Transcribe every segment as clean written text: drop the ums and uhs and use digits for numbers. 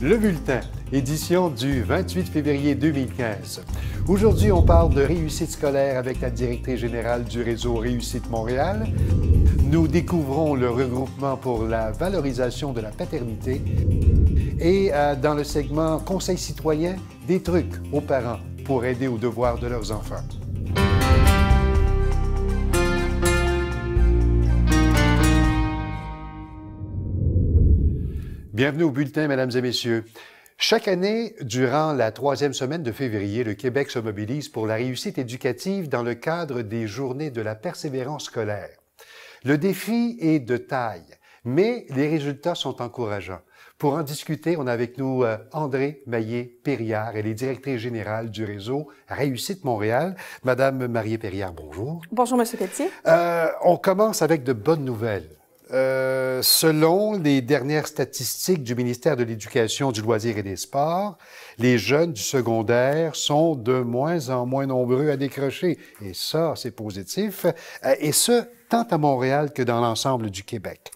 Le Bulletin, édition du 28 février 2015. Aujourd'hui, on parle de réussite scolaire avec la directrice générale du réseau Réussite Montréal. Nous découvrons le regroupement pour la valorisation de la paternité. Et dans le segment Conseil citoyen, des trucs aux parents pour aider aux devoirs de leurs enfants. Bienvenue au Bulletin, mesdames et messieurs. Chaque année, durant la troisième semaine de février, le Québec se mobilise pour la réussite éducative dans le cadre des Journées de la persévérance scolaire. Le défi est de taille, mais les résultats sont encourageants. Pour en discuter, on a avec nous Andrée Maillé-Périard. Elle est directrice générale du réseau Réussite Montréal. Madame Maillé-Périard, bonjour. Bonjour, Monsieur Pelletier. On commence avec de bonnes nouvelles. Selon les dernières statistiques du ministère de l'Éducation, du Loisir et des Sports, les jeunes du secondaire sont de moins en moins nombreux à décrocher. Et ça, c'est positif. Et ce, tant à Montréal que dans l'ensemble du Québec.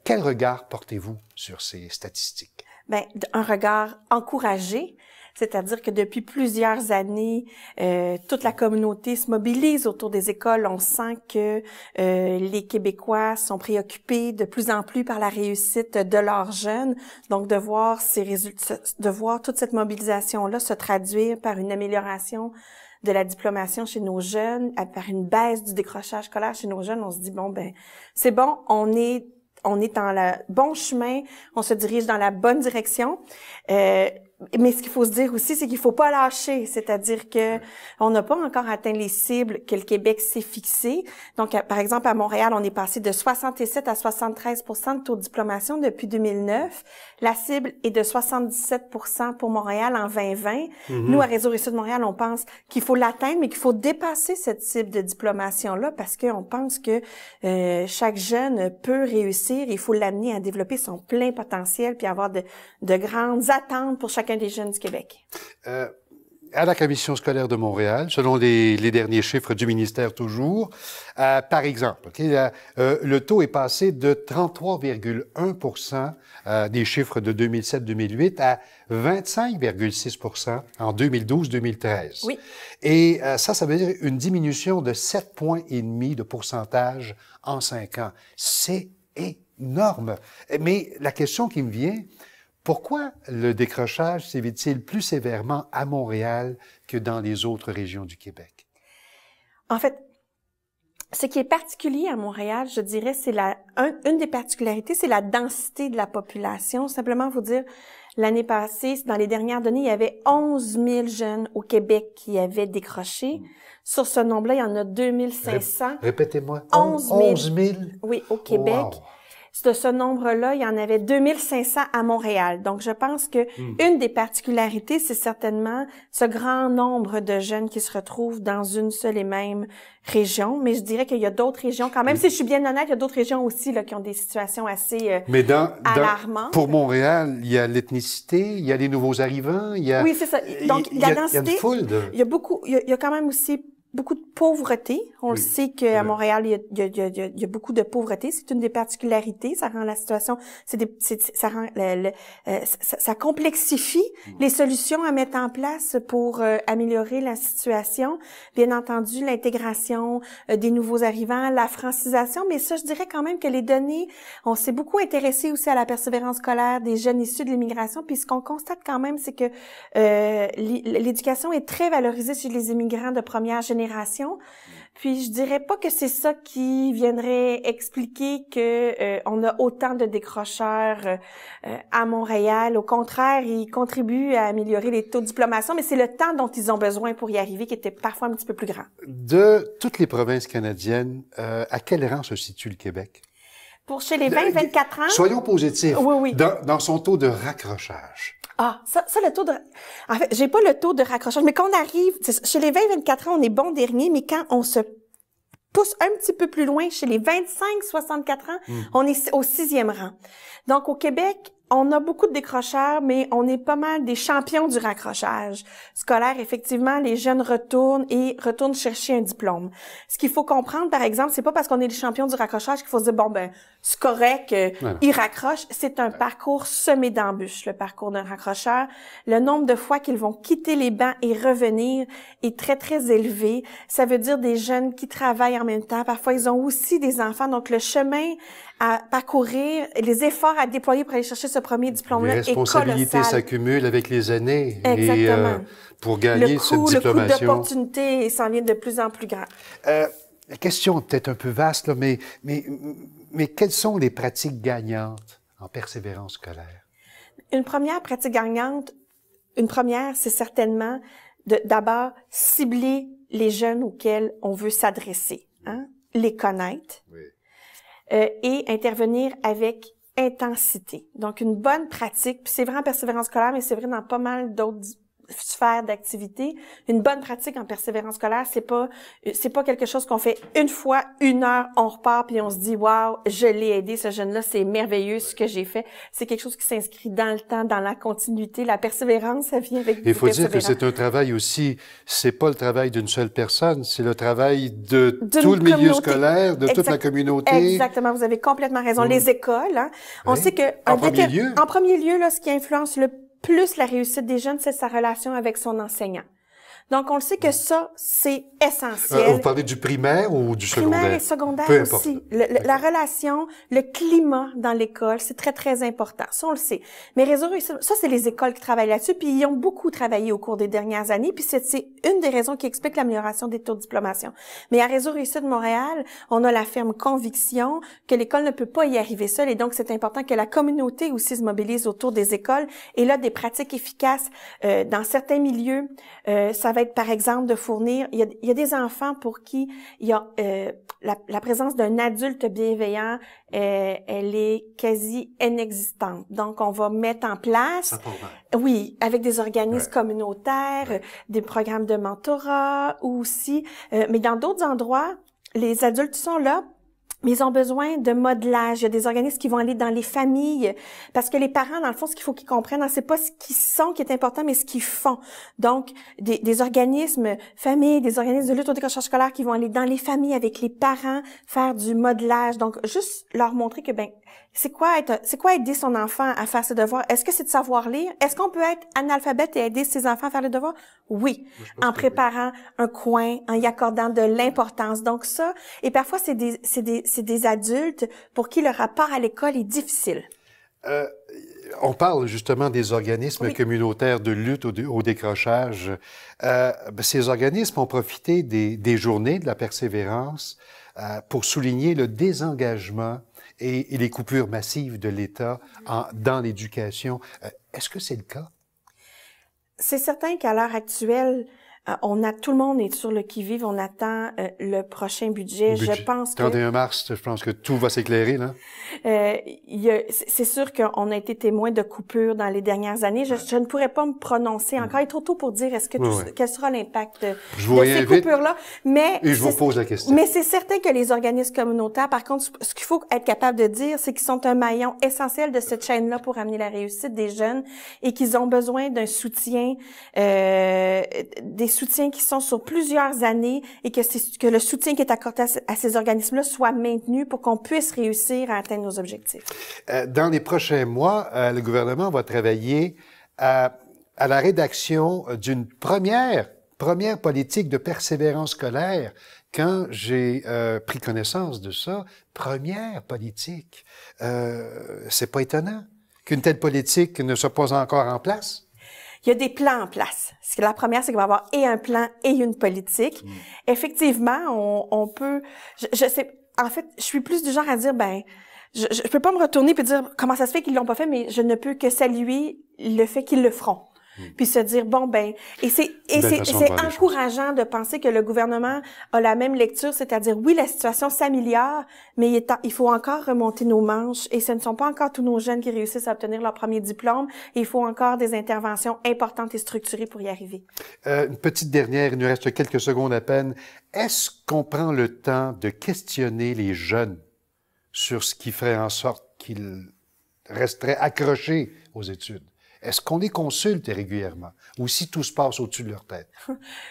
Quel regard portez-vous sur ces statistiques? Bien, un regard encouragé. C'est-à-dire que depuis plusieurs années, toute la communauté se mobilise autour des écoles. On sent que les Québécois sont préoccupés de plus en plus par la réussite de leurs jeunes. Donc, de voir ces résultats, de voir toute cette mobilisation-là se traduire par une amélioration de la diplomation chez nos jeunes, par une baisse du décrochage scolaire chez nos jeunes, on se dit, bon, ben, c'est bon, on est dans le bon chemin, on se dirige dans la bonne direction. Mais ce qu'il faut se dire aussi, c'est qu'il faut pas lâcher. C'est-à-dire que on n'a pas encore atteint les cibles que le Québec s'est fixées. Donc, par exemple, à Montréal, on est passé de 67 à 73 de taux de diplomation depuis 2009. La cible est de 77 pour Montréal en 2020. Nous, à Réseau Réussite Montréal, on pense qu'il faut l'atteindre, mais qu'il faut dépasser cette cible de diplomation-là parce qu'on pense que chaque jeune peut réussir. Il faut l'amener à développer son plein potentiel puis avoir de grandes attentes pour chacun des jeunes du Québec. À la Commission scolaire de Montréal, selon les derniers chiffres du ministère toujours, par exemple, le taux est passé de 33,1 des chiffres de 2007-2008 à 25,6 en 2012-2013. Oui. Et ça veut dire une diminution de 7,5 points de pourcentage en 5 ans. C'est énorme. Mais la question qui me vient, pourquoi le décrochage sévit-il plus sévèrement à Montréal que dans les autres régions du Québec? En fait, ce qui est particulier à Montréal, je dirais, c'est une des particularités, c'est la densité de la population. Simplement vous dire, l'année passée, dans les dernières données, il y avait 11 000 jeunes au Québec qui avaient décroché. Sur ce nombre-là, il y en a 2 500. Répétez-moi. 11 000. Oui, au Québec. Wow. De ce nombre-là, il y en avait 2 500 à Montréal. Donc, je pense que une des particularités, c'est certainement ce grand nombre de jeunes qui se retrouvent dans une seule et même région. Mais je dirais qu'il y a d'autres régions, quand même, si je suis bien honnête, il y a d'autres régions aussi là qui ont des situations assez alarmantes. Pour Montréal, il y a l'ethnicité, il y a les nouveaux arrivants, il y a... Oui, c'est ça. Donc, la densité, il y a une foule de... il y a quand même aussi beaucoup de pauvreté. On le sait qu'à Montréal, il y a beaucoup de pauvreté. C'est une des particularités. Ça rend la situation, ça complexifie les solutions à mettre en place pour améliorer la situation. Bien entendu, l'intégration des nouveaux arrivants, la francisation. Mais ça, je dirais quand même que les données, on s'est beaucoup intéressé aussi à la persévérance scolaire des jeunes issus de l'immigration. Puis ce qu'on constate quand même, c'est que l'éducation est très valorisée chez les immigrants de première génération. Puis je dirais pas que c'est ça qui viendrait expliquer que on a autant de décrocheurs à Montréal. Au contraire, ils contribuent à améliorer les taux de diplomation, mais c'est le temps dont ils ont besoin pour y arriver qui était parfois un petit peu plus grand. De toutes les provinces canadiennes, à quel rang se situe le Québec? Pour chez les 20-24 ans... Soyons positifs. Oui. Dans son taux de raccrochage. Ah, ça, le taux de... En fait, j'ai pas le taux de raccrochage, mais quand on arrive... Chez les 20-24 ans, on est bon dernier, mais quand on se pousse un petit peu plus loin, chez les 25-64 ans, on est au 6e rang. Donc, au Québec, on a beaucoup de décrocheurs, mais on est pas mal des champions du raccrochage scolaire. Effectivement, les jeunes retournent chercher un diplôme. Ce qu'il faut comprendre, par exemple, c'est pas parce qu'on est les champions du raccrochage qu'il faut se dire, bon, ben, c'est correct, ils raccrochent. C'est un parcours semé d'embûches, le parcours d'un raccrocheur. Le nombre de fois qu'ils vont quitter les bancs et revenir est très, très élevé. Ça veut dire des jeunes qui travaillent en même temps. Parfois, ils ont aussi des enfants. Donc, le chemin à parcourir, les efforts à déployer pour aller chercher ce premier diplôme-là est colossal. Les responsabilités s'accumulent avec les années. Exactement. Et pour gagner cette diplomation. Le coût d'opportunité s'en vient de plus en plus grand. La question est peut-être un peu vaste, là, mais quelles sont les pratiques gagnantes en persévérance scolaire? Une première pratique gagnante, c'est certainement d'abord cibler les jeunes auxquels on veut s'adresser, hein? Les connaître. Oui. Et intervenir avec intensité. Donc, une bonne pratique, puis c'est vrai en persévérance scolaire, mais c'est vrai dans pas mal d'autres sphères d'activité. Une bonne pratique en persévérance scolaire, c'est pas quelque chose qu'on fait une fois, 1 heure, on repart puis on se dit waouh, je l'ai aidé ce jeune-là, c'est merveilleux ce que j'ai fait. C'est quelque chose qui s'inscrit dans le temps, dans la continuité. La persévérance, ça vient avec. Il faut dire que c'est un travail aussi. C'est pas le travail d'une seule personne, c'est le travail de tout le milieu scolaire, de toute la communauté. Exactement, vous avez complètement raison. Les écoles, hein. On sait que en premier lieu, là, ce qui influence le plus la réussite des jeunes, c'est sa relation avec son enseignant. Donc, on le sait que ça, c'est essentiel. Vous parlez du primaire ou du secondaire? Primaire et secondaire aussi. La relation, le climat dans l'école, c'est très, très important. Ça, on le sait. Mais Réseau Réussite, ça, c'est les écoles qui travaillent là-dessus, puis ils ont beaucoup travaillé au cours des dernières années, puis c'est une des raisons qui explique l'amélioration des taux de diplomation. Mais à Réseau Réussite de Montréal, on a la ferme conviction que l'école ne peut pas y arriver seule, et donc c'est important que la communauté aussi se mobilise autour des écoles. Et là, des pratiques efficaces dans certains milieux, ça va être par exemple de fournir, il y a des enfants pour qui il y a la présence d'un adulte bienveillant, elle est quasi inexistante. Donc on va mettre en place, oui, avec des organismes communautaires, des programmes de mentorat aussi, mais dans d'autres endroits, les adultes sont là. Mais ils ont besoin de modelage. Il y a des organismes qui vont aller dans les familles. Parce que les parents, dans le fond, ce qu'il faut qu'ils comprennent, c'est pas ce qu'ils sont qui est important, mais ce qu'ils font. Donc, des organismes familles, des organismes de lutte au décrochage scolaire qui vont aller dans les familles avec les parents, faire du modelage. Donc, juste leur montrer que, c'est quoi aider son enfant à faire ses devoirs? Est-ce que c'est de savoir lire? Est-ce qu'on peut être analphabète et aider ses enfants à faire les devoirs? Oui. En préparant un coin, en y accordant de l'importance. Donc ça, et parfois c'est des adultes pour qui le rapport à l'école est difficile. On parle justement des organismes communautaires de lutte au décrochage. Ces organismes ont profité des journées de la persévérance pour souligner le désengagement et les coupures massives de l'État dans l'éducation. Est-ce que c'est le cas? C'est certain qu'à l'heure actuelle, tout le monde est sur le qui-vive, on attend le prochain budget. Je pense 31 mars, je pense que tout va s'éclairer, là. C'est sûr qu'on a été témoin de coupures dans les dernières années. Je ne pourrais pas me prononcer encore. Il est trop tôt pour dire quel sera l'impact de ces coupures-là. Et je vous pose la question. Mais c'est certain que les organismes communautaires, par contre, ce qu'il faut être capable de dire, c'est qu'ils sont un maillon essentiel de cette chaîne-là pour amener la réussite des jeunes et qu'ils ont besoin d'un soutien, des soutiens qui sont sur plusieurs années et que le soutien qui est accordé à ces organismes-là soit maintenu pour qu'on puisse réussir à atteindre nos objectifs. Dans les prochains mois, le gouvernement va travailler à la rédaction d'une première politique de persévérance scolaire. Quand j'ai pris connaissance de ça, première politique, c'est pas étonnant qu'une telle politique ne soit pas encore en place. Il y a des plans en place. La première, c'est qu'il va y avoir et un plan et une politique. Effectivement, on peut... Je sais... En fait, je suis plus du genre à dire, je peux pas me retourner puis dire comment ça se fait qu'ils l'ont pas fait, mais je ne peux que saluer le fait qu'ils le feront. Puis se dire et c'est encourageant de penser que le gouvernement a la même lecture, c'est-à-dire oui, la situation s'améliore, mais il faut encore remonter nos manches et ce ne sont pas encore tous nos jeunes qui réussissent à obtenir leur premier diplôme. Il faut encore des interventions importantes et structurées pour y arriver. Une petite dernière, il nous reste quelques secondes à peine. Est-ce qu'on prend le temps de questionner les jeunes sur ce qui ferait en sorte qu'ils resteraient accrochés aux études? Est-ce qu'on les consulte régulièrement ou si tout se passe au-dessus de leur tête?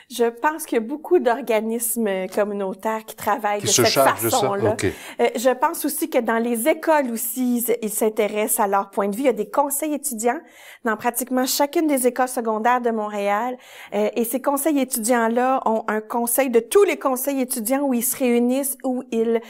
Je pense qu'il y a beaucoup d'organismes communautaires qui travaillent de cette façon-là. Okay. Je pense aussi que dans les écoles aussi, ils s'intéressent à leur point de vue. Il y a des conseils étudiants dans pratiquement chacune des écoles secondaires de Montréal. Et ces conseils étudiants-là ont un conseil de tous les conseils étudiants où ils se réunissent, où ils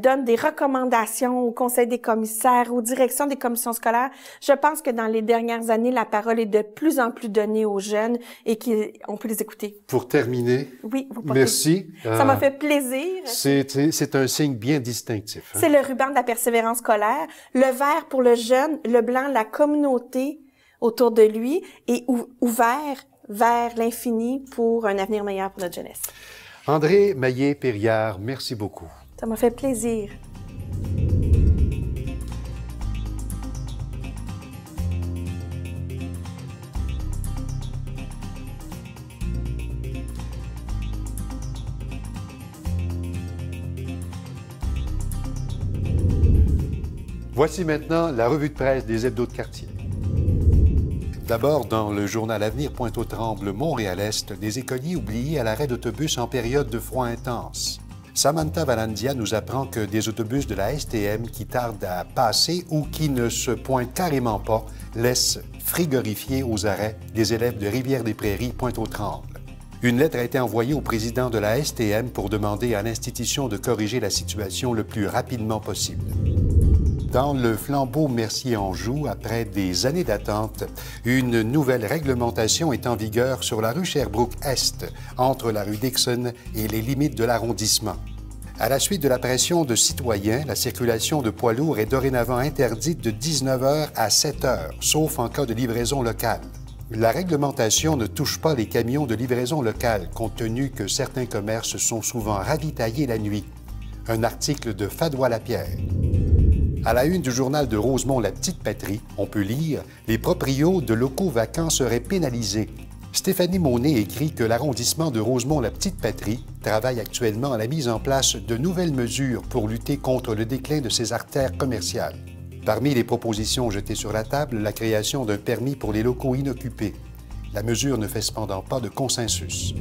donnent des recommandations au conseil des commissaires, aux directions des commissions scolaires. Je pense que dans les dernières années, la parole est de plus en plus donnée aux jeunes et qu'on peut les écouter. Pour terminer, oui, merci. Ça m'a fait plaisir. C'est un signe bien distinctif. Hein? C'est le ruban de la persévérance scolaire, le vert pour le jeune, le blanc, la communauté autour de lui et ouvert vers l'infini pour un avenir meilleur pour notre jeunesse. André Maillet-Périard, merci beaucoup. Ça m'a fait plaisir. Voici maintenant la revue de presse des hebdos de quartier. D'abord, dans le journal Avenir Pointe-aux-Trembles, Montréal-Est, des écoliers oubliés à l'arrêt d'autobus en période de froid intense. Samantha Valandia nous apprend que des autobus de la STM qui tardent à passer ou qui ne se pointent carrément pas laissent frigorifier aux arrêts des élèves de Rivière-des-Prairies, Pointe-aux-Trembles. Une lettre a été envoyée au président de la STM pour demander à l'institution de corriger la situation le plus rapidement possible. Dans le flambeau Mercier-Anjou, après des années d'attente, une nouvelle réglementation est en vigueur sur la rue Sherbrooke-Est, entre la rue Dixon et les limites de l'arrondissement. À la suite de la pression de citoyens, la circulation de poids lourds est dorénavant interdite de 19h à 7h, sauf en cas de livraison locale. La réglementation ne touche pas les camions de livraison locale, compte tenu que certains commerces sont souvent ravitaillés la nuit. Un article de Fadois Lapierre. À la une du journal de Rosemont La Petite Patrie, on peut lire « Les proprios de locaux vacants seraient pénalisés ». Stéphanie Monet écrit que l'arrondissement de Rosemont La Petite Patrie travaille actuellement à la mise en place de nouvelles mesures pour lutter contre le déclin de ses artères commerciales. Parmi les propositions jetées sur la table, la création d'un permis pour les locaux inoccupés. La mesure ne fait cependant pas de consensus.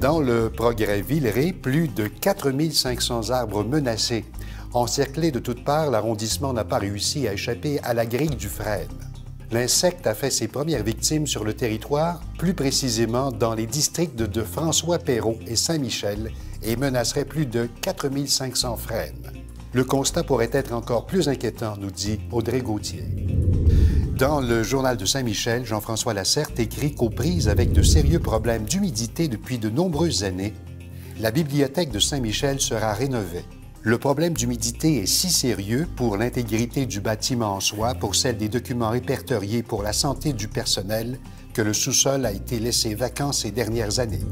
Dans le Progrès Villeray, plus de 4500 arbres menacés. Encerclé de toutes parts, l'arrondissement n'a pas réussi à échapper à la grille du frêne. L'insecte a fait ses premières victimes sur le territoire, plus précisément dans les districts de François-Perrault et Saint-Michel, et menacerait plus de 4500 frênes. Le constat pourrait être encore plus inquiétant, nous dit Audrey Gauthier. Dans le journal de Saint-Michel, Jean-François Lacerte écrit qu'aux prises avec de sérieux problèmes d'humidité depuis de nombreuses années, la bibliothèque de Saint-Michel sera rénovée. Le problème d'humidité est si sérieux pour l'intégrité du bâtiment en soi, pour celle des documents répertoriés, pour la santé du personnel, que le sous-sol a été laissé vacant ces dernières années.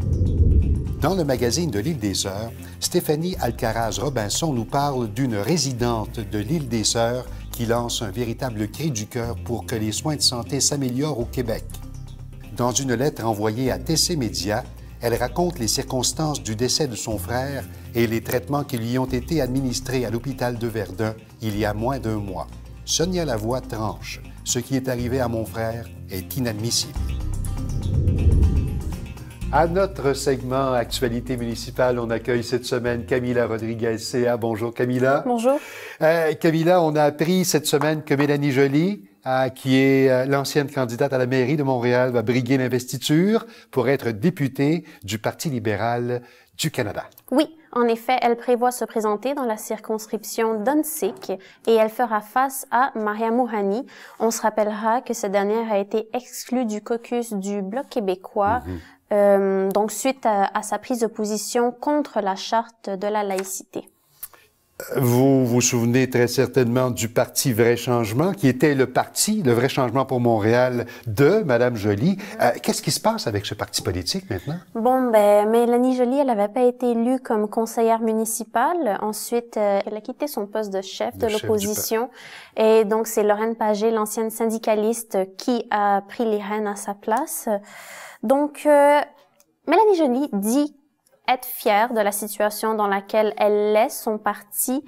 Dans le magazine de l'Île des Sœurs, Stéphanie Alcaraz-Robinson nous parle d'une résidente de l'Île des Sœurs qui lance un véritable cri du cœur pour que les soins de santé s'améliorent au Québec. Dans une lettre envoyée à TC Média, elle raconte les circonstances du décès de son frère et les traitements qui lui ont été administrés à l'hôpital de Verdun il y a moins d'un mois. Sonia Lavoie tranche. Ce qui est arrivé à mon frère est inadmissible. À notre segment Actualité municipale, on accueille cette semaine Camilla Rodriguez-CA. Bonjour Camilla. Bonjour. Camilla, on a appris cette semaine que Mélanie Joly, qui est l'ancienne candidate à la mairie de Montréal, va briguer l'investiture pour être députée du Parti libéral du Canada. Oui, en effet, elle prévoit se présenter dans la circonscription d'Unsik et elle fera face à Maria Mouhani. On se rappellera que cette dernière a été exclue du caucus du Bloc québécois, donc suite à sa prise de position contre la charte de la laïcité. Vous vous souvenez très certainement du Parti Vrai Changement, qui était le parti, le Vrai Changement pour Montréal de Mme Joly. Qu'est-ce qui se passe avec ce parti politique maintenant? Bon, Mélanie Joly, elle n'avait pas été élue comme conseillère municipale. Ensuite, elle a quitté son poste de chef de l'opposition. Et donc, c'est Lorraine Pagé, l'ancienne syndicaliste, qui a pris les rênes à sa place. Donc, Mélanie Joly dit être fière de la situation dans laquelle elle laisse son parti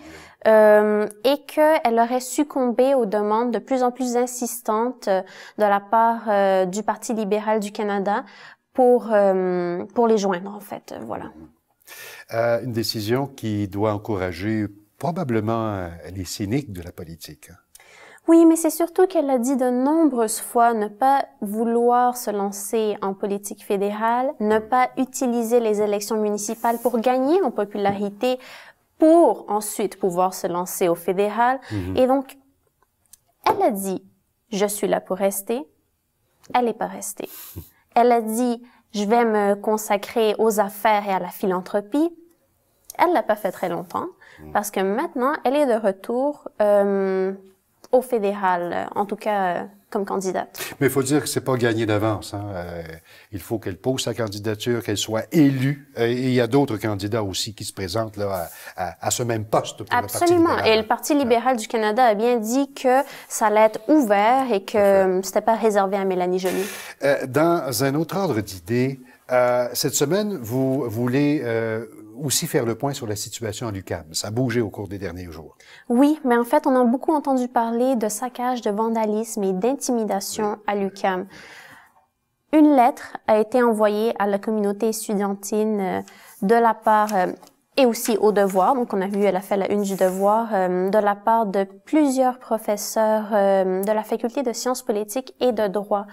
et qu'elle aurait succombé aux demandes de plus en plus insistantes de la part du Parti libéral du Canada pour les joindre, en fait. Voilà. Une décision qui doit encourager probablement les cyniques de la politique. Oui, mais c'est surtout qu'elle a dit de nombreuses fois ne pas vouloir se lancer en politique fédérale, ne pas utiliser les élections municipales pour gagner en popularité, pour ensuite pouvoir se lancer au fédéral. Et donc, elle a dit « je suis là pour rester ». Elle n'est pas restée. Elle a dit « je vais me consacrer aux affaires et à la philanthropie ». Elle l'a pas fait très longtemps, parce que maintenant, elle est de retour au fédéral, en tout cas comme candidate. Mais il faut dire que c'est pas gagné d'avance. Hein. Il faut qu'elle pose sa candidature, qu'elle soit élue. Et il y a d'autres candidats aussi qui se présentent là à ce même poste pour Absolument. le Parti libéral. Et le Parti libéral du Canada a bien dit que ça allait être ouvert et que c'était pas réservé à Mélanie Joly. Dans un autre ordre d'idées, cette semaine, vous voulez aussi faire le point sur la situation à l'UQAM. Ça a bougé au cours des derniers jours. Oui, mais en fait, on a beaucoup entendu parler de saccage, de vandalisme et d'intimidation à l'UQAM. Une lettre a été envoyée à la communauté estudiantine de la part, et aussi au Devoir, donc on a vu, elle a fait la une du Devoir, de la part de plusieurs professeurs de la faculté de sciences politiques et de droit.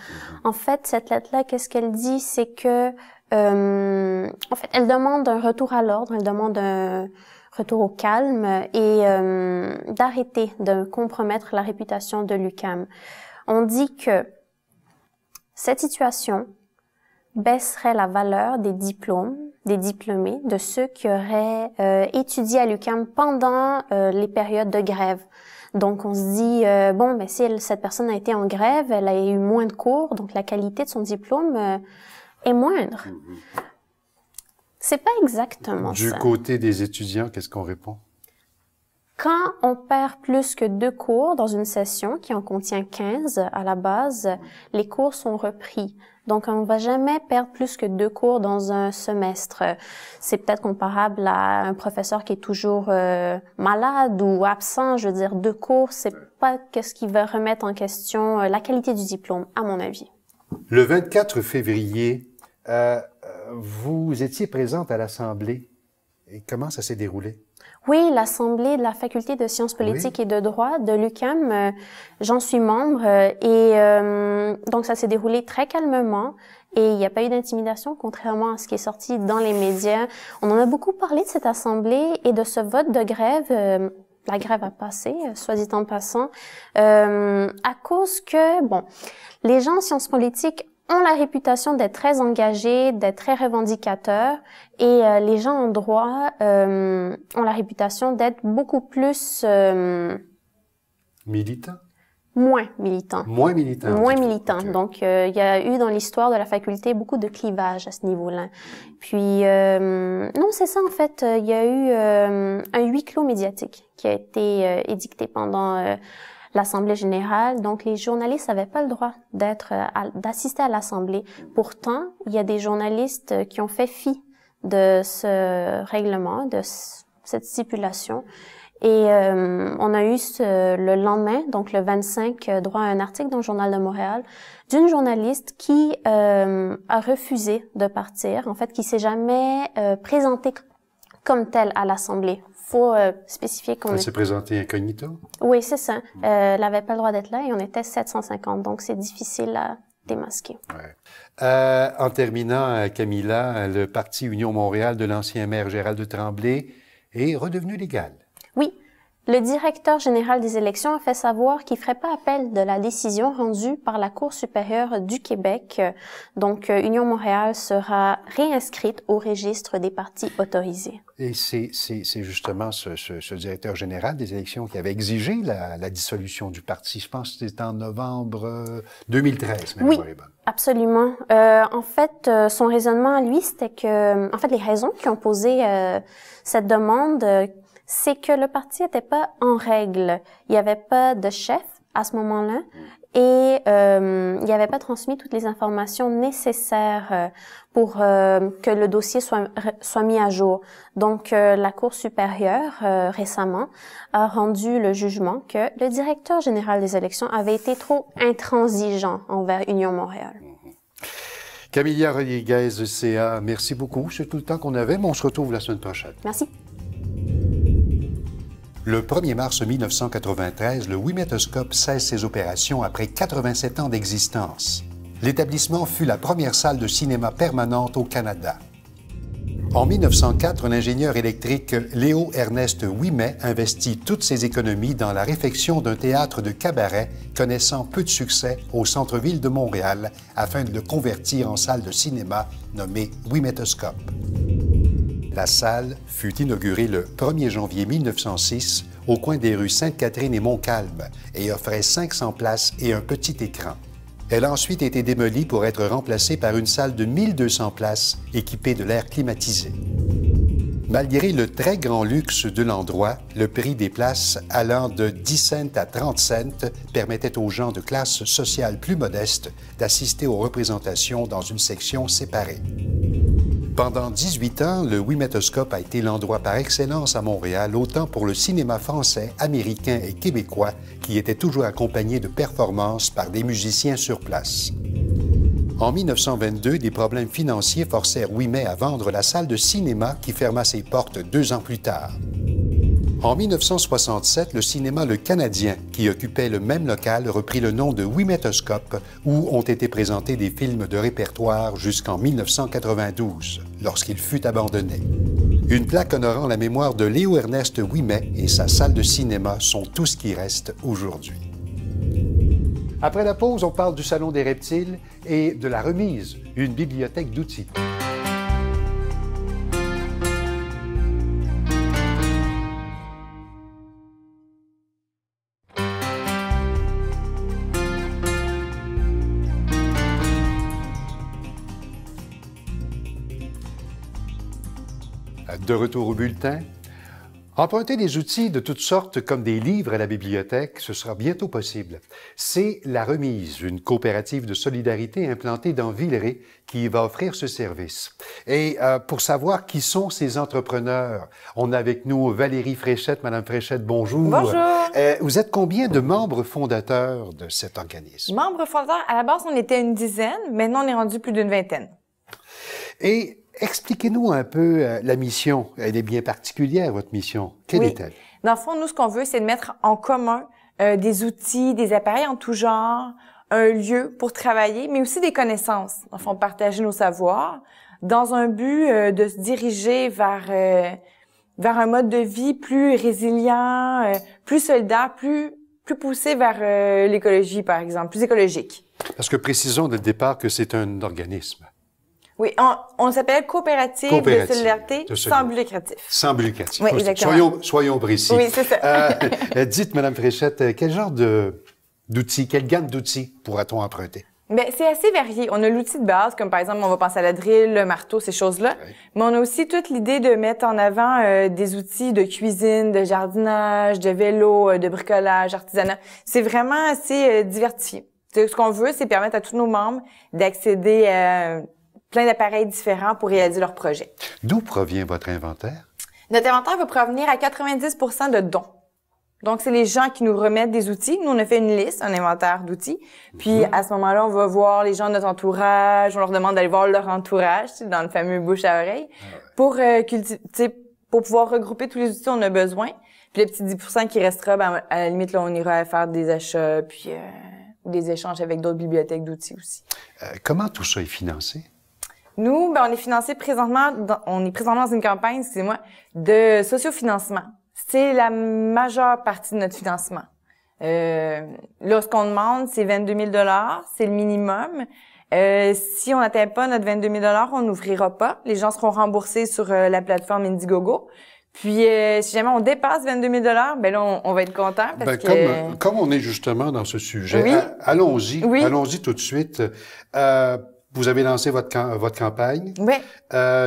En fait, cette lettre-là, qu'est-ce qu'elle dit? C'est que en fait, elle demande un retour à l'ordre, elle demande un retour au calme et d'arrêter de compromettre la réputation de l'UQAM. On dit que cette situation baisserait la valeur des diplômes, des diplômés, de ceux qui auraient étudié à l'UQAM pendant les périodes de grève. Donc, on se dit, bon, ben si cette personne a été en grève, elle a eu moins de cours, donc la qualité de son diplôme est moindre. C'est pas exactement ça. Du côté des étudiants, qu'est-ce qu'on répond? Quand on perd plus que 2 cours dans une session qui en contient 15 à la base, les cours sont repris. Donc, on va jamais perdre plus que 2 cours dans un semestre. C'est peut-être comparable à un professeur qui est toujours malade ou absent. Je veux dire, 2 cours, c'est pas ce qui va remettre en question la qualité du diplôme, à mon avis. Le 24 février, vous étiez présente à l'Assemblée. Et comment ça s'est déroulé? Oui, l'Assemblée de la Faculté de sciences politiques et de droit de l'UQAM, j'en suis membre et donc ça s'est déroulé très calmement et il n'y a pas eu d'intimidation, contrairement à ce qui est sorti dans les médias. On en a beaucoup parlé de cette Assemblée et de ce vote de grève. La grève a passé, soit dit en passant, à cause que, bon, les gens en sciences politiques ont la réputation d'être très engagés, d'être très revendicateurs, et les gens en droit ont la réputation d'être beaucoup plus... Militants? Moins militants. Moins militants. Moins militants. Okay. Donc, il y a eu dans l'histoire de la faculté beaucoup de clivages à ce niveau-là. Puis, non, c'est ça en fait. Il y a eu un huis clos médiatique qui a été édicté pendant l'Assemblée générale. Donc, les journalistes n'avaient pas le droit d'assister à l'Assemblée. Pourtant, il y a des journalistes qui ont fait fi de ce règlement, de cette stipulation. Et on a eu le lendemain, donc le 25, droit à un article dans le Journal de Montréal d'une journaliste qui a refusé de partir, en fait, qui s'est jamais présentée comme telle à l'Assemblée. Faut spécifier qu'on... Elle s'est présentée incognito? Oui, c'est ça. Elle n'avait pas le droit d'être là et on était 750, donc c'est difficile à démasquer. Ouais. En terminant, Camilla, le parti Union Montréal de l'ancien maire Gérald Tremblay est redevenu légal. Oui. Le directeur général des élections a fait savoir qu'il ferait pas appel de la décision rendue par la Cour supérieure du Québec. Donc, Union Montréal sera réinscrite au registre des partis autorisés. Et c'est justement ce directeur général des élections qui avait exigé la dissolution du parti. Je pense que c'était en novembre 2013. Oui, absolument. En fait, son raisonnement à lui, c'était que, en fait, les raisons qui ont posé cette demande, c'est que le parti n'était pas en règle. Il n'y avait pas de chef à ce moment-là et il n'avait pas transmis toutes les informations nécessaires pour que le dossier soit mis à jour. Donc, la Cour supérieure, récemment, a rendu le jugement que le directeur général des élections avait été trop intransigeant envers Union Montréal. Camilla Rodriguez, CA, merci beaucoup. C'est tout le temps qu'on avait, mais on se retrouve la semaine prochaine. Merci. Le 1er mars 1993, le Ouimetoscope cesse ses opérations après 87 ans d'existence. L'établissement fut la première salle de cinéma permanente au Canada. En 1904, l'ingénieur électrique Léo-Ernest Ouimet investit toutes ses économies dans la réfection d'un théâtre de cabaret connaissant peu de succès au centre-ville de Montréal afin de le convertir en salle de cinéma nommée Ouimetoscope. La salle fut inaugurée le 1er janvier 1906 au coin des rues Sainte-Catherine et Montcalm et offrait 500 places et un petit écran. Elle a ensuite été démolie pour être remplacée par une salle de 1200 places équipée de l'air climatisé. Malgré le très grand luxe de l'endroit, le prix des places allant de 10 cents à 30 cents permettait aux gens de classe sociale plus modeste d'assister aux représentations dans une section séparée. Pendant 18 ans, le Ouimetoscope a été l'endroit par excellence à Montréal, autant pour le cinéma français, américain et québécois, qui était toujours accompagné de performances par des musiciens sur place. En 1922, des problèmes financiers forcèrent Ouimet à vendre la salle de cinéma qui ferma ses portes 2 ans plus tard. En 1967, le cinéma Le Canadien, qui occupait le même local, reprit le nom de Ouimetoscope, où ont été présentés des films de répertoire jusqu'en 1992, lorsqu'il fut abandonné. Une plaque honorant la mémoire de Léo-Ernest Ouimet et sa salle de cinéma sont tout ce qui reste aujourd'hui. Après la pause, on parle du Salon des reptiles et de la remise, une bibliothèque d'outils. De retour au bulletin. Emprunter des outils de toutes sortes comme des livres à la bibliothèque, ce sera bientôt possible. C'est La Remise, une coopérative de solidarité implantée dans Villeray qui va offrir ce service. Et pour savoir qui sont ces entrepreneurs, on a avec nous Valérie Fréchette. Madame Fréchette, bonjour. Bonjour. Vous êtes combien de membres fondateurs de cet organisme? Membres fondateurs, à la base, on était une dizaine. Maintenant, on est rendu plus d'une vingtaine. Et expliquez-nous un peu la mission. Elle est bien particulière, votre mission. Quelle est-elle? Dans le fond, nous, ce qu'on veut, c'est de mettre en commun des outils, des appareils en tout genre, un lieu pour travailler, mais aussi des connaissances. Dans le fond, partager nos savoirs dans un but de se diriger vers un mode de vie plus résilient, plus solidaire, plus poussé vers l'écologie, par exemple, plus écologique. Parce que précisons dès le départ que c'est un organisme. Oui, on s'appelle coopérative de solidarité sans but lucratif. Sans but lucratif. Oui, exactement. Soyons précis. Oui, c'est ça. Dites, Madame Fréchette, quel genre d'outils, quelle gamme d'outils pourra-t-on emprunter? Bien, c'est assez varié. On a l'outil de base, comme par exemple, on va penser à la drill, le marteau, ces choses-là. Oui. Mais on a aussi toute l'idée de mettre en avant des outils de cuisine, de jardinage, de vélo, de bricolage, artisanat. C'est vraiment assez diversifié. Ce qu'on veut, c'est permettre à tous nos membres d'accéder à plein d'appareils différents pour réaliser leurs projets. D'où provient votre inventaire? Notre inventaire va provenir à 90% de dons. Donc, c'est les gens qui nous remettent des outils. Nous, on a fait une liste, un inventaire d'outils. Puis, à ce moment-là, on va voir les gens de notre entourage. On leur demande d'aller voir leur entourage, dans le fameux bouche à oreille, pour pour pouvoir regrouper tous les outils dont on a besoin. Puis, le petit 10% qui restera, ben, à la limite, là, on ira faire des achats, puis des échanges avec d'autres bibliothèques d'outils aussi. Comment tout ça est financé? Nous, ben, on est financé présentement, dans une campagne, excusez-moi, de sociofinancement. C'est la majeure partie de notre financement. Là, ce qu'on demande, c'est 22 000 $, c'est le minimum. Si on n'atteint pas notre 22 000 $, on n'ouvrira pas. Les gens seront remboursés sur la plateforme Indiegogo. Puis, si jamais on dépasse 22 000 $, ben là, on va être content parce que... Comme on est justement dans ce sujet, oui. Allons-y. Oui. Allons-y tout de suite. Vous avez lancé votre campagne. Oui.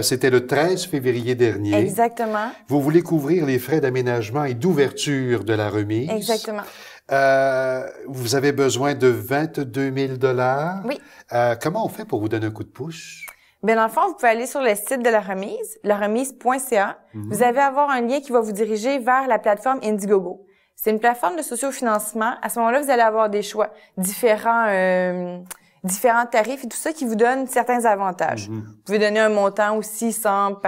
C'était le 13 février dernier. Exactement. Vous voulez couvrir les frais d'aménagement et d'ouverture de la remise. Exactement. Vous avez besoin de 22 000 $. Oui. Comment on fait pour vous donner un coup de pouce? Bien, dans le fond, vous pouvez aller sur le site de la remise, laremise.ca. Vous allez avoir un lien qui va vous diriger vers la plateforme Indiegogo. C'est une plateforme de sociofinancement. À ce moment-là, vous allez avoir des choix, différents tarifs et tout ça qui vous donnent certains avantages. Vous pouvez donner un montant aussi sans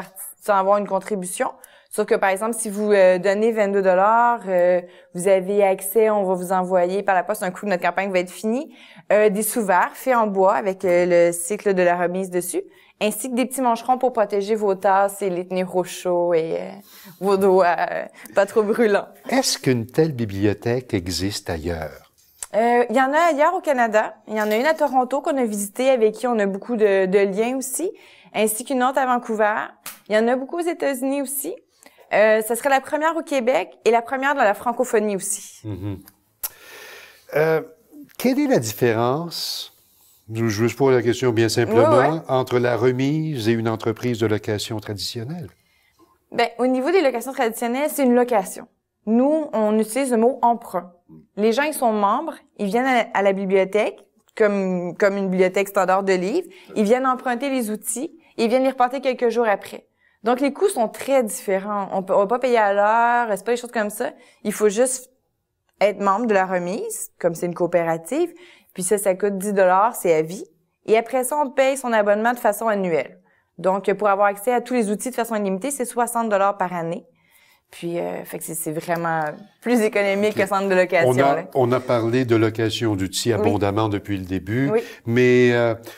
avoir une contribution. Sauf que, par exemple, si vous donnez 22 $, vous avez accès, on va vous envoyer par la poste, un coup de notre campagne va être fini, des sous-verres faits en bois avec le cycle de la remise dessus, ainsi que des petits mancherons pour protéger vos tasses et les tenir au chaud et vos doigts pas trop brûlants. Est-ce qu'une telle bibliothèque existe ailleurs? Il y en a ailleurs au Canada. Il y en a une à Toronto qu'on a visitée, avec qui on a beaucoup de liens aussi, ainsi qu'une autre à Vancouver. Il y en a beaucoup aux États-Unis aussi. Ça serait la première au Québec et la première dans la francophonie aussi. Quelle est la différence, je vous pose la question bien simplement, entre la remise et une entreprise de location traditionnelle? Ben, au niveau des locations traditionnelles, c'est une location. Nous, on utilise le mot emprunt. Les gens, ils sont membres, ils viennent à la bibliothèque, comme une bibliothèque standard de livres, ils viennent emprunter les outils et ils viennent les reporter quelques jours après. Donc, les coûts sont très différents. On va pas payer à l'heure, c'est pas des choses comme ça. Il faut juste être membre de la remise, comme c'est une coopérative. Puis ça coûte 10 $, c'est à vie. Et après ça, on paye son abonnement de façon annuelle. Donc, pour avoir accès à tous les outils de façon illimitée, c'est 60 $ par année. Puis, fait que c'est vraiment plus économique que centre de location. On a parlé de location d'outils abondamment depuis le début, oui. Mais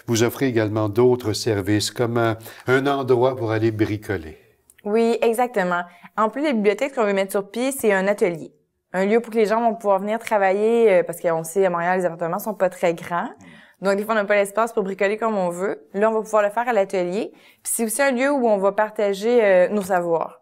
vous offrez également d'autres services, comme un endroit pour aller bricoler. Oui, exactement. En plus des bibliothèques qu'on veut mettre sur pied, c'est un atelier. Un lieu pour que les gens vont pouvoir venir travailler, parce qu'on sait, à Montréal, les appartements sont pas très grands. Donc, des fois, on n'a pas l'espace pour bricoler comme on veut. Là, on va pouvoir le faire à l'atelier. Puis, c'est aussi un lieu où on va partager nos savoirs.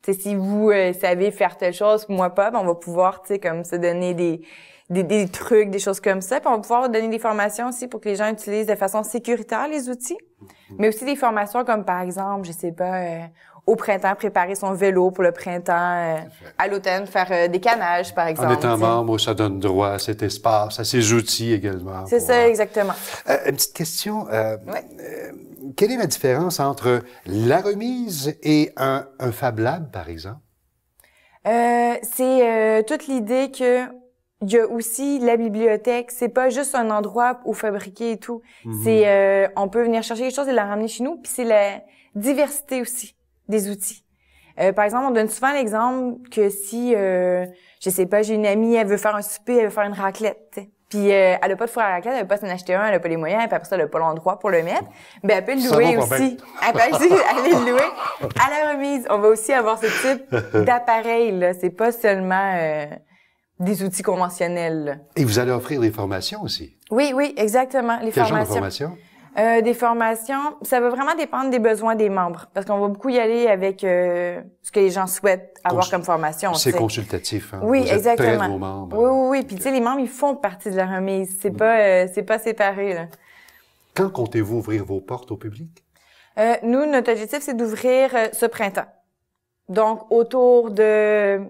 T'sais, si vous savez faire telle chose, moi pas, ben on va pouvoir, comme se donner des trucs, des choses comme ça. Puis on va pouvoir donner des formations aussi pour que les gens utilisent de façon sécuritaire les outils. Mais aussi des formations comme, par exemple, je sais pas, au printemps, préparer son vélo pour le printemps, à l'automne, faire des canages, par exemple. En étant membre, ça donne droit à cet espace, à ces outils également. C'est ça, exactement. Une petite question. Quelle est la différence entre la remise et un Fab Lab, par exemple? C'est toute l'idée que il y a aussi la bibliothèque. C'est pas juste un endroit où fabriquer et tout. C'est on peut venir chercher quelque chose et la ramener chez nous. Puis c'est la diversité aussi des outils. Par exemple, on donne souvent l'exemple que si, je sais pas, j'ai une amie, elle veut faire un souper, elle veut faire une raclette, t'sais. Puis elle a pas de four à raclette, elle veut pas s'en acheter un, elle a pas les moyens, puis après ça, elle a pas l'endroit pour le mettre. Ben elle peut le louer aussi. Elle peut aussi aller le louer à la remise. On va aussi avoir ce type d'appareil là. C'est pas seulement des outils conventionnels. Là. Et vous allez offrir des formations aussi. Oui, exactement. Les Quel formations. genre de formation? Des formations, ça va vraiment dépendre des besoins des membres, parce qu'on va beaucoup y aller avec ce que les gens souhaitent avoir comme formation. C'est consultatif, hein? Oui, vous êtes exactement. près de vos membres. Oui. Puis tu sais, les membres, ils font partie de la remise. C'est pas séparé. Là. Quand comptez-vous ouvrir vos portes au public? Nous, notre objectif, c'est d'ouvrir ce printemps. Donc, autour de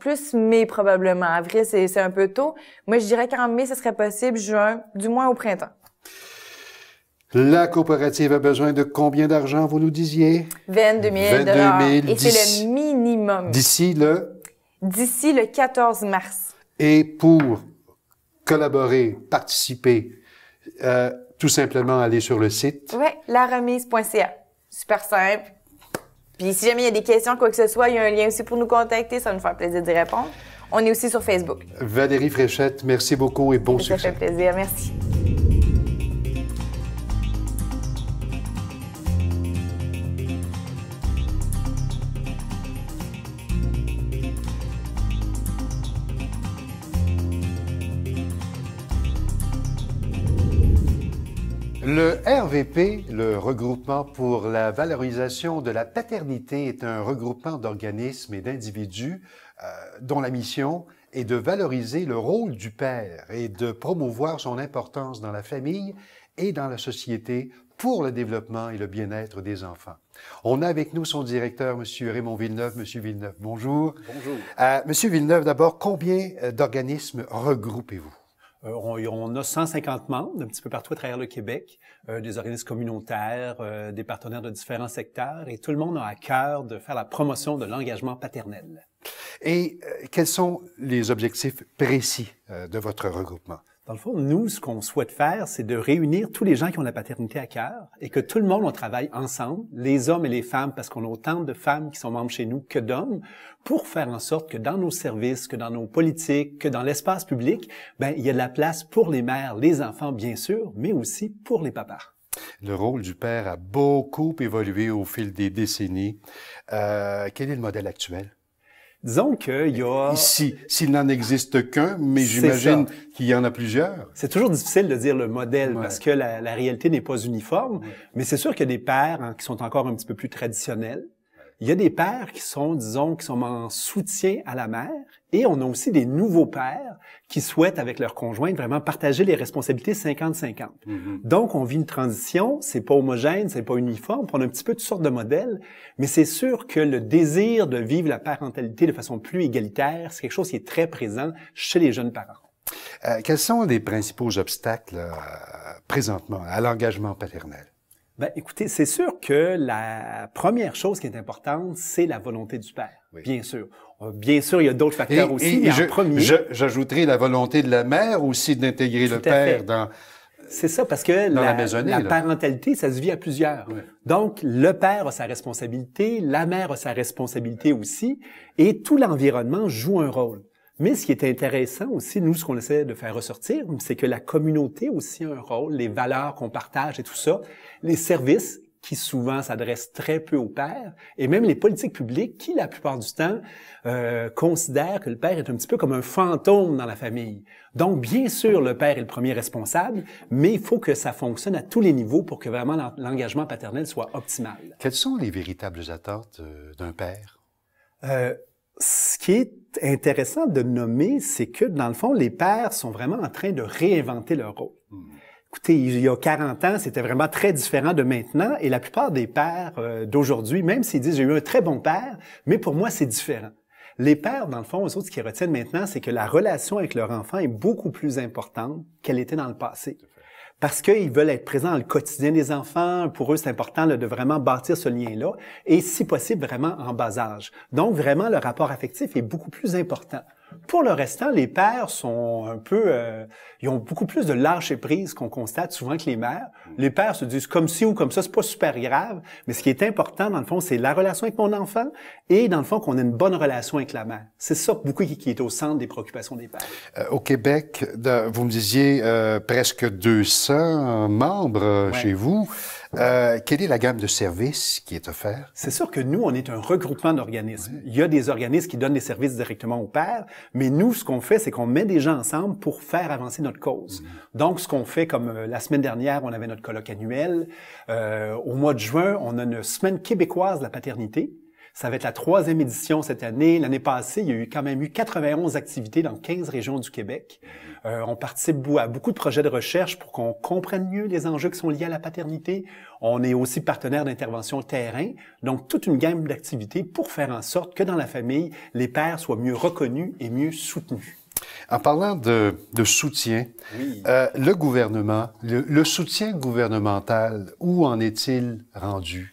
plus mai probablement. Avril, c'est un peu tôt. Moi, je dirais qu'en mai, ce serait possible, juin, du moins au printemps. La coopérative a besoin de combien d'argent, vous nous disiez? 22 000 $. Et c'est le minimum. D'ici le 14 mars. Et pour collaborer, participer, tout simplement aller sur le site. Oui, laremise.ca. Super simple. Puis si jamais il y a des questions, quoi que ce soit, il y a un lien aussi pour nous contacter. Ça va nous faire plaisir d'y répondre. On est aussi sur Facebook. Valérie Fréchette, merci beaucoup et bon succès. Ça fait plaisir. Merci. Le RVP, le regroupement pour la valorisation de la paternité, est un regroupement d'organismes et d'individus dont la mission est de valoriser le rôle du père et de promouvoir son importance dans la famille et dans la société pour le développement et le bien-être des enfants. On a avec nous son directeur, M. Raymond Villeneuve. M. Villeneuve, bonjour. Bonjour. M. Villeneuve, d'abord, combien d'organismes regroupez-vous? On a 150 membres un petit peu partout à travers le Québec, des organismes communautaires, des partenaires de différents secteurs, et tout le monde a à cœur de faire la promotion de l'engagement paternel. Et quels sont les objectifs précis de votre regroupement? Dans le fond, nous, ce qu'on souhaite faire, c'est de réunir tous les gens qui ont la paternité à cœur et que tout le monde, on travaille ensemble, les hommes et les femmes, parce qu'on a autant de femmes qui sont membres chez nous que d'hommes, pour faire en sorte que dans nos services, que dans nos politiques, que dans l'espace public, il y a de la place pour les mères, les enfants, bien sûr, mais aussi pour les papas. Le rôle du père a beaucoup évolué au fil des décennies. Quel est le modèle actuel? Disons qu'il y a... Ici, s'il n'en existe qu'un, mais j'imagine qu'il y en a plusieurs. C'est toujours difficile de dire le modèle parce que la réalité n'est pas uniforme, mais c'est sûr qu'il y a des pères qui sont encore un petit peu plus traditionnels. Il y a des pères qui sont, disons, qui sont en soutien à la mère, et on a aussi des nouveaux pères qui souhaitent, avec leur conjointe, vraiment partager les responsabilités 50-50. Donc, on vit une transition, c'est pas homogène, c'est pas uniforme, on a un petit peu toutes sortes de modèles, mais c'est sûr que le désir de vivre la parentalité de façon plus égalitaire, c'est quelque chose qui est très présent chez les jeunes parents. Quels sont les principaux obstacles présentement à l'engagement paternel? Écoutez, c'est sûr que la première chose qui est importante, c'est la volonté du père, bien sûr. Bien sûr, il y a d'autres facteurs aussi, mais en premier... J'ajouterai la volonté de la mère aussi d'intégrer le père dans... C'est ça, parce que la parentalité, ça se vit à plusieurs. Oui. Donc, le père a sa responsabilité, la mère a sa responsabilité aussi, et tout l'environnement joue un rôle. Mais ce qui est intéressant aussi, nous, ce qu'on essaie de faire ressortir, c'est que la communauté aussi a un rôle, les valeurs qu'on partage et tout ça, les services qui souvent s'adressent très peu au père, et même les politiques publiques qui, la plupart du temps, considèrent que le père est un petit peu comme un fantôme dans la famille. Donc, bien sûr, le père est le premier responsable, mais il faut que ça fonctionne à tous les niveaux pour que vraiment l'engagement paternel soit optimal. Quelles sont les véritables attentes d'un père? Ce qui est intéressant de nommer, c'est que, dans le fond, les pères sont vraiment en train de réinventer leur rôle. Écoutez, il y a 40 ans, c'était vraiment très différent de maintenant, et la plupart des pères d'aujourd'hui, même s'ils disent « j'ai eu un très bon père », mais pour moi, c'est différent. Les pères, dans le fond, eux autres, ce qu'ils retiennent maintenant, c'est que la relation avec leur enfant est beaucoup plus importante qu'elle était dans le passé. Parce qu'ils veulent être présents dans le quotidien des enfants. Pour eux, c'est important de vraiment bâtir ce lien-là. Et si possible, vraiment en bas âge. Donc, vraiment, le rapport affectif est beaucoup plus important. Pour le restant, les pères sont un peu... ils ont beaucoup plus de lâcher-prise qu'on constate souvent que les mères. Les pères se disent comme ci ou comme ça, c'est pas super grave. Mais ce qui est important, dans le fond, c'est la relation avec mon enfant et, dans le fond, qu'on ait une bonne relation avec la mère. C'est ça, beaucoup, qui est au centre des préoccupations des pères. Au Québec, vous me disiez presque 200 membres chez vous. Quelle est la gamme de services qui est offerte? C'est sûr que nous, on est un regroupement d'organismes. Il y a des organismes qui donnent des services directement aux pères, mais nous, ce qu'on fait, c'est qu'on met des gens ensemble pour faire avancer notre cause. Donc, ce qu'on fait, comme la semaine dernière, on avait notre colloque annuel. Au mois de juin, on a une semaine québécoise de la paternité. Ça va être la 3e édition cette année. L'année passée, il y a eu quand même 91 activités dans 15 régions du Québec. On participe à beaucoup de projets de recherche pour qu'on comprenne mieux les enjeux qui sont liés à la paternité. On est aussi partenaire d'intervention terrain. Donc, toute une gamme d'activités pour faire en sorte que dans la famille, les pères soient mieux reconnus et mieux soutenus. En parlant de soutien, le gouvernement, le soutien gouvernemental, où en est-il rendu?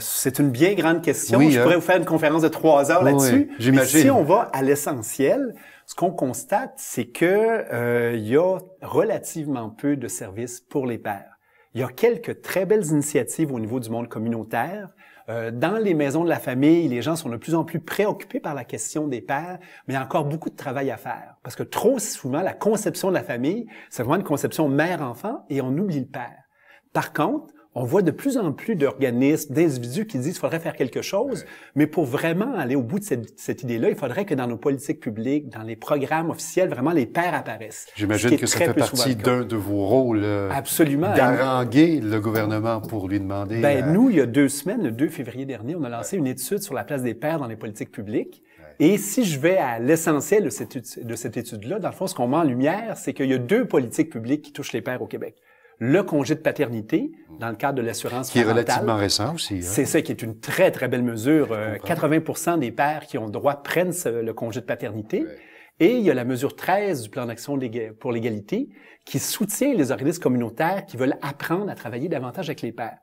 C'est une bien grande question. Je pourrais vous faire une conférence de 3 heures là-dessus. Mais si on va à l'essentiel, ce qu'on constate, c'est que il y a relativement peu de services pour les pères. Il y a quelques très belles initiatives au niveau du monde communautaire. Dans les maisons de la famille, les gens sont de plus en plus préoccupés par la question des pères, mais il y a encore beaucoup de travail à faire. Parce que trop souvent, la conception de la famille, c'est vraiment une conception mère-enfant et on oublie le père. Par contre, on voit de plus en plus d'organismes, d'individus qui disent qu'il faudrait faire quelque chose, mais pour vraiment aller au bout de cette idée-là, il faudrait que dans nos politiques publiques, dans les programmes officiels, vraiment les pères apparaissent. J'imagine que ça fait partie d'un de vos rôles. Absolument. D'haranguer le gouvernement pour lui demander... Nous, il y a 2 semaines, le 2 février dernier, on a lancé une étude sur la place des pères dans les politiques publiques. Et si je vais à l'essentiel de cette étude-là, dans le fond, ce qu'on met en lumière, c'est qu'il y a 2 politiques publiques qui touchent les pères au Québec. le congé de paternité dans le cadre de l'assurance Qui est parentale. relativement récent aussi. Hein? C'est ça qui est une très, très belle mesure. 80% des pères qui ont le droit prennent le congé de paternité. Ouais. Et il y a la mesure 13 du plan d'action pour l'égalité qui soutient les organismes communautaires qui veulent apprendre à travailler davantage avec les pères.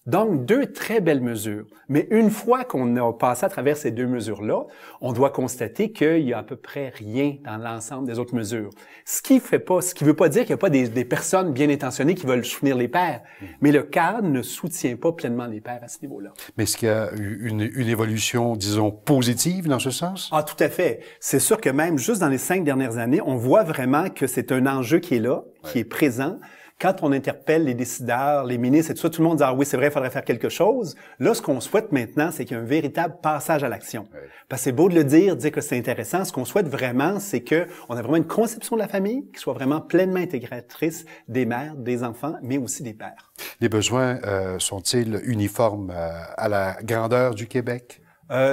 Donc, 2 très belles mesures. Mais une fois qu'on a passé à travers ces 2 mesures-là, on doit constater qu'il y a à peu près rien dans l'ensemble des autres mesures. Ce qui veut pas dire qu'il n'y a pas des personnes bien intentionnées qui veulent soutenir les pères. Mais le cadre ne soutient pas pleinement les pères à ce niveau-là. Mais est-ce qu'il y a eu une évolution, disons, positive dans ce sens? Ah, tout à fait. C'est sûr que même juste dans les 5 dernières années, on voit vraiment que c'est un enjeu qui est là, qui est présent. Quand on interpelle les décideurs, les ministres et tout ça, tout le monde dit « Ah oui, c'est vrai, il faudrait faire quelque chose ». Là, ce qu'on souhaite maintenant, c'est qu'il y ait un véritable passage à l'action. Oui. Parce que c'est beau de le dire que c'est intéressant. Ce qu'on souhaite vraiment, c'est qu'on a vraiment une conception de la famille qui soit vraiment pleinement intégratrice des mères, des enfants, mais aussi des pères. Les besoins sont-ils uniformes à la grandeur du Québec?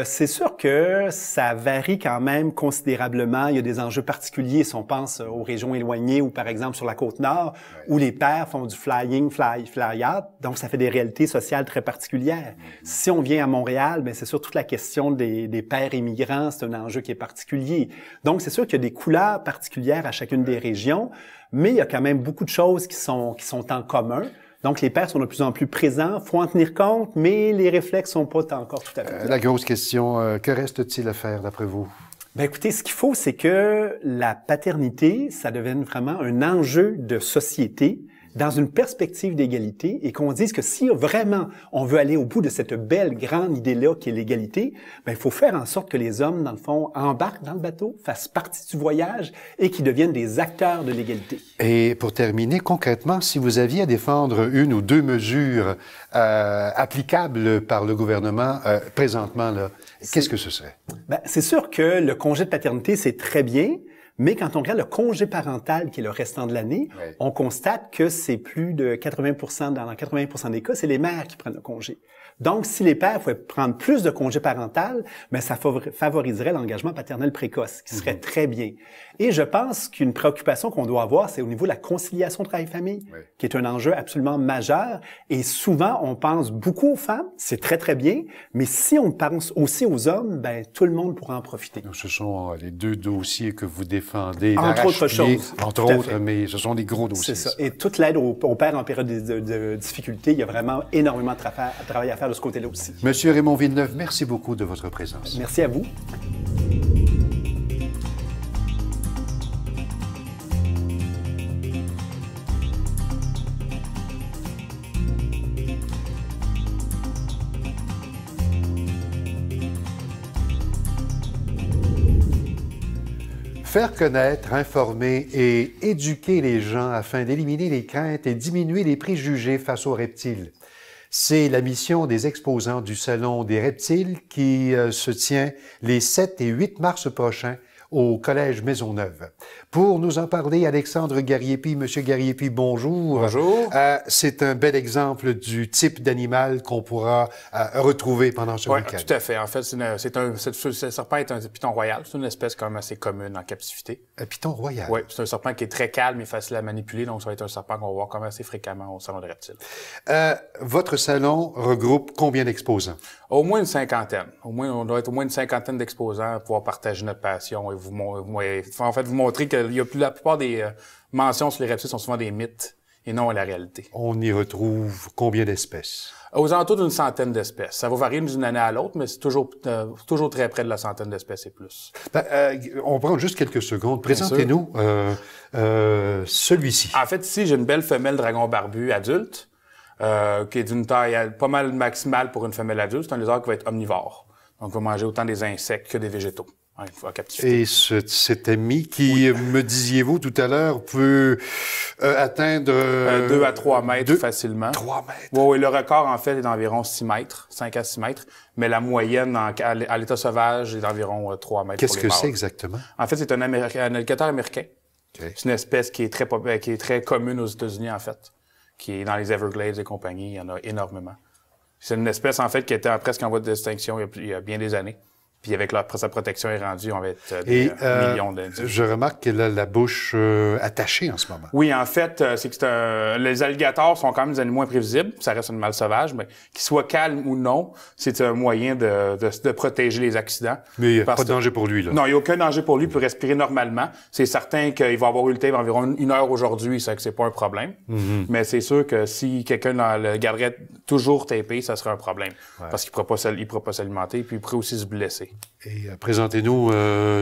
C'est sûr que ça varie quand même considérablement. Il y a des enjeux particuliers si on pense aux régions éloignées ou par exemple sur la Côte-Nord où les pères font du fly-out. Donc, ça fait des réalités sociales très particulières. Si on vient à Montréal, ben c'est sûr toute la question des pères immigrants, c'est un enjeu qui est particulier. Donc, c'est sûr qu'il y a des couleurs particulières à chacune des régions, mais il y a quand même beaucoup de choses qui sont en commun. Donc, les pères sont de plus en plus présents, faut en tenir compte, mais les réflexes sont pas encore tout à fait. La grosse question, que reste-t-il à faire d'après vous? Ben écoutez, ce qu'il faut, c'est que la paternité, ça devienne vraiment un enjeu de société dans une perspective d'égalité et qu'on dise que si vraiment on veut aller au bout de cette belle, grande idée-là qui est l'égalité, ben il faut faire en sorte que les hommes, dans le fond, embarquent dans le bateau, fassent partie du voyage et qu'ils deviennent des acteurs de l'égalité. Et pour terminer, concrètement, si vous aviez à défendre 1 ou 2 mesures applicables par le gouvernement présentement, là, qu'est-ce que ce serait? Ben, c'est sûr que le congé de paternité, c'est très bien. Mais quand on regarde le congé parental, qui est le restant de l'année, on constate que c'est plus de 80%, dans 80% des cas, c'est les mères qui prennent le congé. Donc, si les pères pouvaient prendre plus de congé parental, mais ça favoriserait l'engagement paternel précoce, qui serait très bien. Et je pense qu'une préoccupation qu'on doit avoir, c'est au niveau de la conciliation travail-famille, qui est un enjeu absolument majeur. Et souvent, on pense beaucoup aux femmes, c'est très, très bien, mais si on pense aussi aux hommes, ben tout le monde pourra en profiter. Donc, ce sont les 2 dossiers que vous défendez. Entre autres choses. Entre autres, mais ce sont des gros dossiers. C'est ça. Et toute l'aide aux pères en période de difficulté, il y a vraiment énormément de travail à faire de ce côté-là aussi. Monsieur Raymond Villeneuve, merci beaucoup de votre présence. Merci à vous. Faire connaître, informer et éduquer les gens afin d'éliminer les craintes et diminuer les préjugés face aux reptiles. C'est la mission des exposants du Salon des reptiles qui se tient les 7 et 8 mars prochains au Collège Maisonneuve. Pour nous en parler, Alexandre Gariepi. Monsieur Gariepi, bonjour. Bonjour. C'est un bel exemple du type d'animal qu'on pourra retrouver pendant ce week-end. Oui, tout à fait. En fait, ce serpent est un python royal. C'est une espèce quand même assez commune en captivité. Un python royal? Oui, c'est un serpent qui est très calme et facile à manipuler, donc ça va être un serpent qu'on va voir quand même assez fréquemment au Salon des reptiles. Votre salon regroupe combien d'exposants? Au moins une cinquantaine. On doit être au moins une cinquantaine d'exposants pour pouvoir partager notre passion et vous montrer que la plupart des mentions sur les reptiles sont souvent des mythes et non la réalité. On y retrouve combien d'espèces? Aux alentours d'une centaine d'espèces. Ça va varier d'une année à l'autre, mais c'est toujours très près de la centaine d'espèces et plus. On prend juste quelques secondes. Présentez-nous celui-ci. En fait, ici, j'ai une belle femelle dragon barbu adulte, qui est d'une taille pas mal maximale pour une femelle adulte. C'est un lézard qui va être omnivore. Donc, il va manger autant des insectes que des végétaux. Et cet ami qui, me disiez-vous tout à l'heure, peut atteindre... 2 à 3 mètres facilement. 3 mètres? Oui, le record, en fait, est d'environ 6 mètres, 5 à 6 mètres. Mais la moyenne à l'état sauvage est d'environ 3 mètres. Qu'est-ce que c'est exactement? En fait, c'est un alligator américain. Okay. C'est une espèce qui est très commune aux États-Unis, en fait, qui est dans les Everglades et compagnie. Il y en a énormément. C'est une espèce, en fait, qui était presque en voie de distinction il y a bien des années. Puis avec sa protection est rendue, on va être millions d'individus. Je remarque qu'elle a la bouche attachée en ce moment. Oui, en fait, c'est que les alligators sont quand même des animaux imprévisibles. Ça reste un animal sauvage, mais qu'ils soient calmes ou non, c'est un moyen de protéger les accidents. Mais il n'y a pas de danger pour lui, là. Non, il n'y a aucun danger pour lui. Il peut respirer normalement. C'est certain qu'il va avoir eu le temps environ 1 heure aujourd'hui, ça que c'est pas un problème. Mais c'est sûr que si quelqu'un le garderait toujours tapé, ça serait un problème. Parce qu'il ne pourra pas s'alimenter, puis il pourrait aussi se blesser. Et présentez-nous...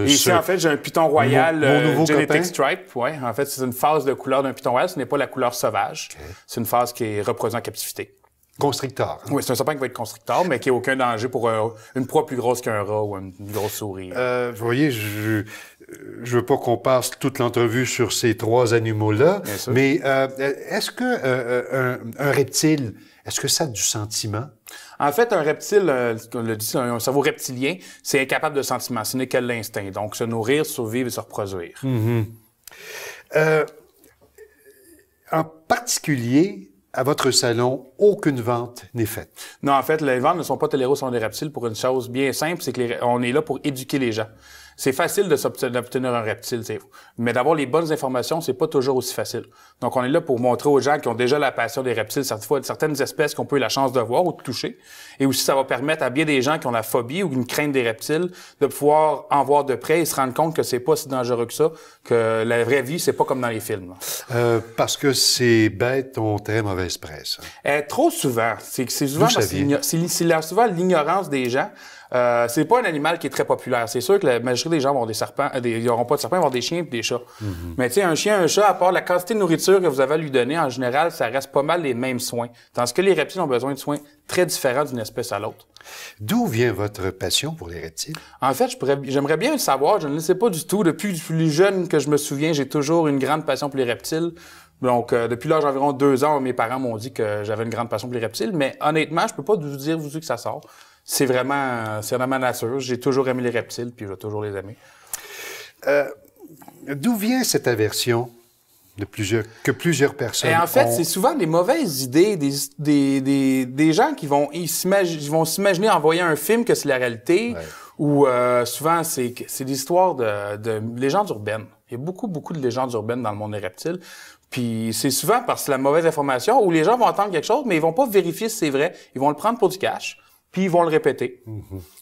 ici, en fait, j'ai un python royal mon nouveau Genetic copain. Stripe. Ouais, en fait, c'est une phase de couleur d'un python royal. Ce n'est pas la couleur sauvage. Okay. C'est une phase qui est reproduite en captivité. Constrictor. Hein? Oui, c'est un serpent qui va être constrictor, mais qui n'a aucun danger pour une proie plus grosse qu'un rat ou une grosse souris. Vous voyez, je veux pas qu'on passe toute l'entrevue sur ces 3 animaux-là, mais est-ce que un reptile, est-ce que ça a du sentiment? En fait, un reptile, on le dit, un cerveau reptilien, c'est incapable de sentiment. Ce n'est que l'instinct. Donc, se nourrir, survivre et se reproduire. En particulier, à votre salon, aucune vente n'est faite. Non, en fait, les ventes ne sont pas tolérées au salon des reptiles pour une chose bien simple, c'est que on est là pour éduquer les gens. C'est facile d'obtenir un reptile, mais d'avoir les bonnes informations, c'est pas toujours aussi facile. Donc, on est là pour montrer aux gens qui ont déjà la passion des reptiles, certaines espèces qu'on peut eu la chance de voir ou de toucher. Et aussi, ça va permettre à bien des gens qui ont la phobie ou une crainte des reptiles de pouvoir en voir de près et se rendre compte que c'est pas si dangereux que ça, que la vraie vie, c'est pas comme dans les films. Parce que ces bêtes ont très mauvaise presse. Trop souvent. C'est souvent souvent l'ignorance des gens. C'est pas un animal qui est très populaire. C'est sûr que la majorité des gens vont avoir des serpents, ils n'auront pas de serpents, ils vont avoir des chiens et des chats. Mais tu sais, un chien, un chat, à part la quantité de nourriture que vous avez à lui donner, en général, ça reste pas mal les mêmes soins. Tandis que les reptiles ont besoin de soins très différents d'une espèce à l'autre. D'où vient votre passion pour les reptiles? En fait, j'aimerais bien le savoir. Je ne le sais pas du tout. Depuis plus jeune que je me souviens, j'ai toujours une grande passion pour les reptiles. Donc, depuis l'âge d'environ 2 ans, mes parents m'ont dit que j'avais une grande passion pour les reptiles. Mais honnêtement, je peux pas vous dire que ça sort. C'est vraiment ma nature. J'ai toujours aimé les reptiles, puis je vais toujours les aimer. D'où vient cette aversion que plusieurs personnes en fait, ont? C'est souvent des mauvaises idées, des gens qui vont s'imaginer en voyant un film que c'est la réalité, ou souvent c'est des histoires de légendes urbaines. Il y a beaucoup de légendes urbaines dans le monde des reptiles. Puis c'est souvent parce que la mauvaise information, où les gens vont entendre quelque chose, mais ils vont pas vérifier si c'est vrai. Ils vont le prendre pour du cash. Puis ils vont le répéter.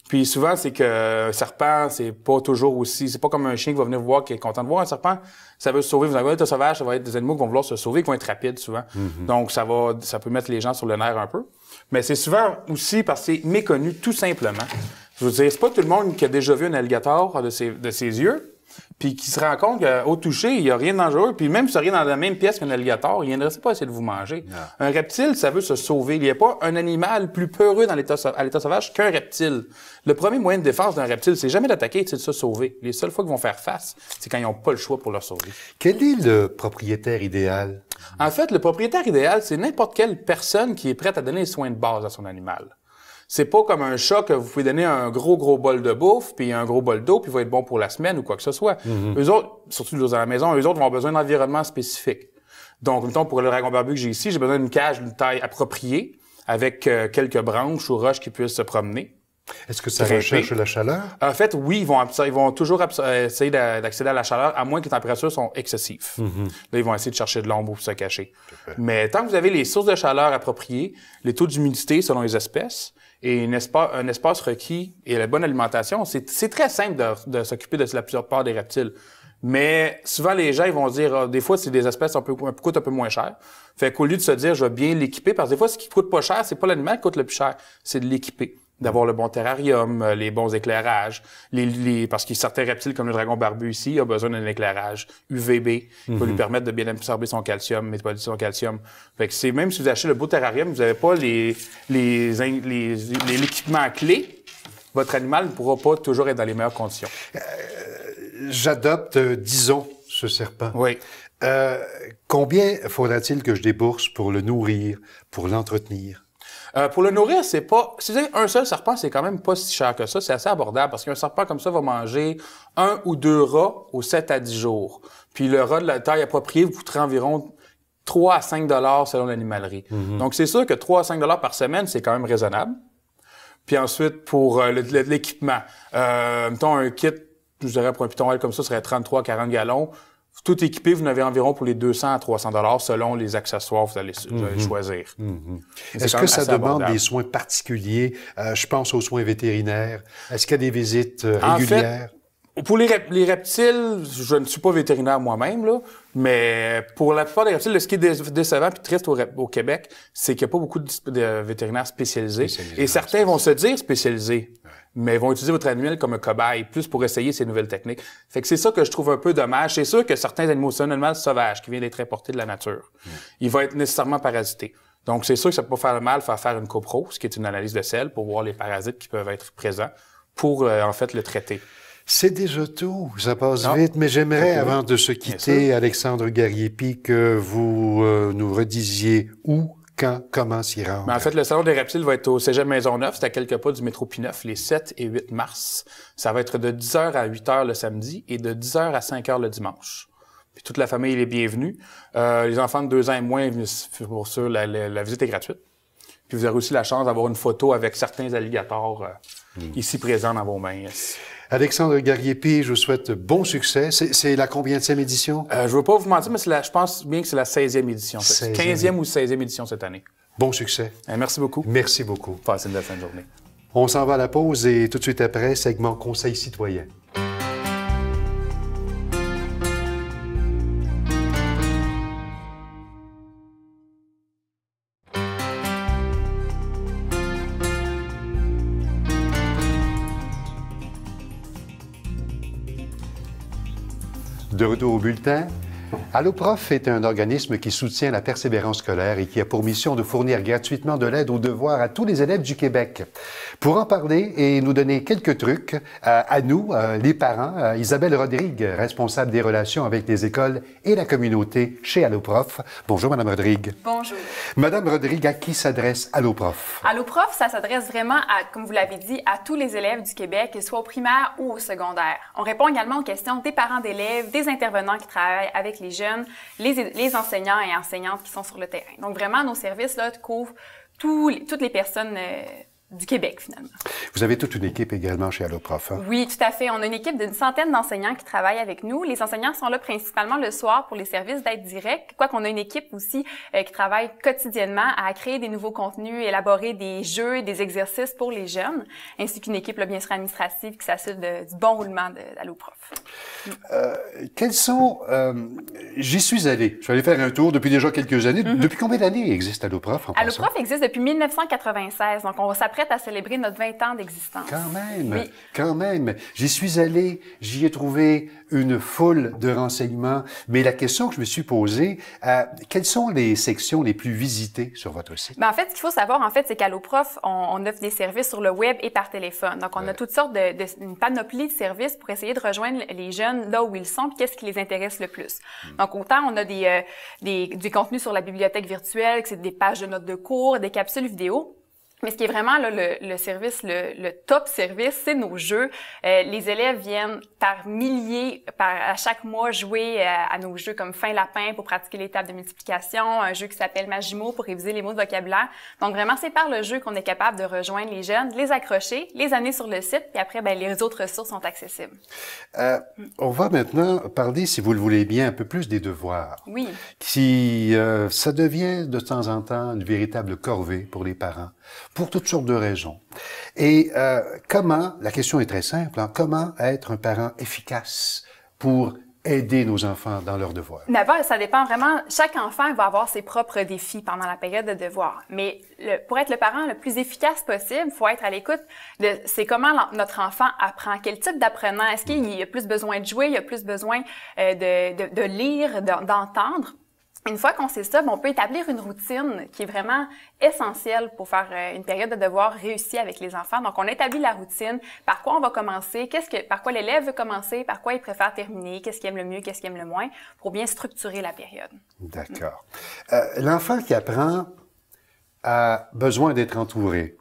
Puis souvent, c'est que un serpent, c'est pas toujours aussi... C'est pas comme un chien qui va venir vous voir, qui est content de voir un serpent. Ça veut se sauver. Vous allez voir, être sauvage, ça va être des animaux qui vont vouloir se sauver, qui vont être rapides souvent. Donc, ça peut mettre les gens sur le nerf un peu. Mais c'est souvent aussi parce que c'est méconnu, tout simplement. Je veux dire, c'est pas tout le monde qui a déjà vu un alligator de ses yeux, puis qui se rend compte qu'au toucher, il n'y a rien de dangereux. Puis même si vous seriez dans la même pièce qu'un alligator, il ne viendrait pas essayer de vous manger. Non. Un reptile, ça veut se sauver. Il n'y a pas un animal plus peureux à l'état sauvage qu'un reptile. Le premier moyen de défense d'un reptile, c'est jamais d'attaquer, c'est de se sauver. Les seules fois qu'ils vont faire face, c'est quand ils n'ont pas le choix pour leur sauver. Quel est le propriétaire idéal? En fait, le propriétaire idéal, c'est n'importe quelle personne qui est prête à donner les soins de base à son animal. C'est pas comme un chat que vous pouvez donner un gros bol de bouffe, puis un gros bol d'eau, puis il va être bon pour la semaine ou quoi que ce soit. Eux autres, surtout dans la maison, eux autres vont avoir besoin d'un environnement spécifique. Donc, mettons, pour le dragon barbu que j'ai ici, j'ai besoin d'une cage d'une taille appropriée, avec quelques branches ou roches qui puissent se promener. Est-ce que ça recherche la chaleur? En fait, oui, ils vont toujours essayer d'accéder à la chaleur, à moins que les températures sont excessives. Là, ils vont essayer de chercher de l'ombre pour se cacher. Mais tant que vous avez les sources de chaleur appropriées, les taux d'humidité selon les espèces, et un espace requis et la bonne alimentation, c'est très simple de s'occuper de la plupart des reptiles. Mais souvent, les gens ils vont dire, des fois, c'est des espèces coûtent un peu moins cher. Fait qu'au lieu de se dire, je vais bien l'équiper, parce que des fois, ce qui coûte pas cher, c'est pas l'animal qui coûte le plus cher, c'est de l'équiper. D'avoir le bon terrarium, les bons éclairages, parce qu'il y a certains reptiles comme le dragon barbu ici, il a besoin d'un éclairage UVB qui va lui permettre de bien absorber son calcium, métaboliser son calcium. Fait que c'est même si vous achetez le beau terrarium, vous n'avez pas l'équipement clé, votre animal ne pourra pas toujours être dans les meilleures conditions. J'adopte, disons, ce serpent. Oui. Combien faudra-t-il que je débourse pour le nourrir, pour l'entretenir? Pour le nourrir, si vous avez un seul serpent, c'est quand même pas si cher que ça. C'est assez abordable parce qu'un serpent comme ça va manger 1 ou 2 rats aux 7 à 10 jours. Puis le rat de la taille appropriée vous coûtera environ 3 à 5 $ selon l'animalerie. Donc, c'est sûr que 3 à 5 $ par semaine, c'est quand même raisonnable. Puis ensuite, pour l'équipement, mettons un kit, je dirais pour un piton L comme ça, serait 33-40 gallons. Tout équipé, vous en avez environ pour les 200 à 300 $ selon les accessoires que vous allez choisir. Est-ce que ça demande des soins particuliers? Je pense aux soins vétérinaires. Est-ce qu'il y a des visites régulières? En fait, pour les reptiles, je ne suis pas vétérinaire moi-même, là, mais pour la plupart des reptiles, ce qui est décevant et triste au Québec, c'est qu'il n'y a pas beaucoup de vétérinaires spécialisés. Et certains vont se dire spécialisés, mais vont utiliser votre animal comme un cobaye, plus pour essayer ces nouvelles techniques. Fait que c'est ça que je trouve un peu dommage. C'est sûr que certains animaux, c'est un animal sauvage qui vient d'être importé de la nature. Il va être nécessairement parasité. Donc, c'est sûr que ça peut pas faire mal faire une copro, ce qui est une analyse de sel pour voir les parasites qui peuvent être présents pour, en fait, le traiter. C'est déjà tout. Ça passe vite, mais j'aimerais, avant de se quitter, Alexandre Gariepi, que vous nous redisiez où, quand, comment s'y rendre. Mais en fait, le Salon des reptiles va être au Cégep Maisonneuve, c'est à quelques pas du métro P9, les 7 et 8 mars. Ça va être de 10h à 8h le samedi et de 10h à 5h le dimanche. Puis toute la famille est bienvenue. Les enfants de 2 ans et moins, pour sûr, la visite est gratuite. Puis vous aurez aussi la chance d'avoir une photo avec certains alligators ici présents dans vos mains. Alexandre Gariepi, je vous souhaite bon succès. C'est la combienième édition? Je ne veux pas vous mentir, mais je pense bien que c'est la 16e édition. 15e ou 16e édition cette année. Bon succès. Merci beaucoup. Merci beaucoup. Passez une belle fin de journée. On s'en va à la pause et tout de suite après, segment Conseil citoyen. De retour au bulletin. Alloprof est un organisme qui soutient la persévérance scolaire et qui a pour mission de fournir gratuitement de l'aide aux devoirs à tous les élèves du Québec. Pour en parler et nous donner quelques trucs, à nous, les parents, Isabelle Rodrigue, responsable des relations avec les écoles et la communauté chez Alloprof. Bonjour, Madame Rodrigue. Bonjour. Madame Rodrigue, à qui s'adresse Alloprof? Alloprof, ça s'adresse vraiment à, comme vous l'avez dit, à tous les élèves du Québec, qu'ils soient au primaire ou au secondaire. On répond également aux questions des parents d'élèves, des intervenants qui travaillent avec les jeunes, les enseignants et enseignantes qui sont sur le terrain. Donc vraiment, nos services là couvrent toutes les personnes du Québec, finalement. Vous avez toute une équipe également chez Alloprof, hein? Oui, tout à fait. On a une équipe d'une centaine d'enseignants qui travaillent avec nous. Les enseignants sont là principalement le soir pour les services d'aide directe, quoique on a une équipe aussi qui travaille quotidiennement à créer des nouveaux contenus, élaborer des jeux et des exercices pour les jeunes, ainsi qu'une équipe, là, bien sûr, administrative qui s'assure du bon roulement d'Alloprof. Quels sont... J'y suis allé. Je suis allé faire un tour depuis déjà quelques années. Depuis combien d'années existe Alloprof? Alloprof existe depuis 1996, donc on s'apprête à célébrer notre 20 ans d'existence. Quand même, oui. Quand même. J'y suis allé, j'y ai trouvé une foule de renseignements, mais la question que je me suis posée, quelles sont les sections les plus visitées sur votre site? Ben, en fait, ce qu'il faut savoir, c'est qu'Alloprof, on offre des services sur le web et par téléphone. Donc, on a toutes sortes une panoplie de services pour essayer de rejoindre les jeunes là où ils sont, puis qu'est-ce qui les intéresse le plus. Donc, autant on a des contenus sur la bibliothèque virtuelle, que c'est des pages de notes de cours, des capsules vidéo. Mais ce qui est vraiment là, le service, le top service, c'est nos jeux. Les élèves viennent par milliers, à chaque mois, jouer à nos jeux comme Fin Lapin pour pratiquer les tables de multiplication, un jeu qui s'appelle Magimo pour réviser les mots de vocabulaire. Donc vraiment, c'est par le jeu qu'on est capable de rejoindre les jeunes, les accrocher, les amener sur le site, puis après, les autres ressources sont accessibles. On va maintenant parler, si vous le voulez bien, un peu plus des devoirs. Oui. Ça devient de temps en temps une véritable corvée pour les parents, pour toutes sortes de raisons. Et la question est très simple, hein, comment être un parent efficace pour aider nos enfants dans leurs devoirs? D'abord, ça dépend vraiment, chaque enfant va avoir ses propres défis pendant la période de devoirs. Mais pour être le parent le plus efficace possible, il faut être à l'écoute de c'est comment notre enfant apprend, quel type d'apprenant, est-ce qu'il a plus besoin de jouer, il a plus besoin de lire, d'entendre. Une fois qu'on sait ça, on peut établir une routine qui est vraiment essentielle pour faire une période de devoir réussie avec les enfants. Donc, on établit la routine, par quoi on va commencer, par quoi l'élève veut commencer, par quoi il préfère terminer, qu'est-ce qu'il aime le mieux, qu'est-ce qu'il aime le moins, pour bien structurer la période. D'accord. L'enfant qui apprend a besoin d'être entouré,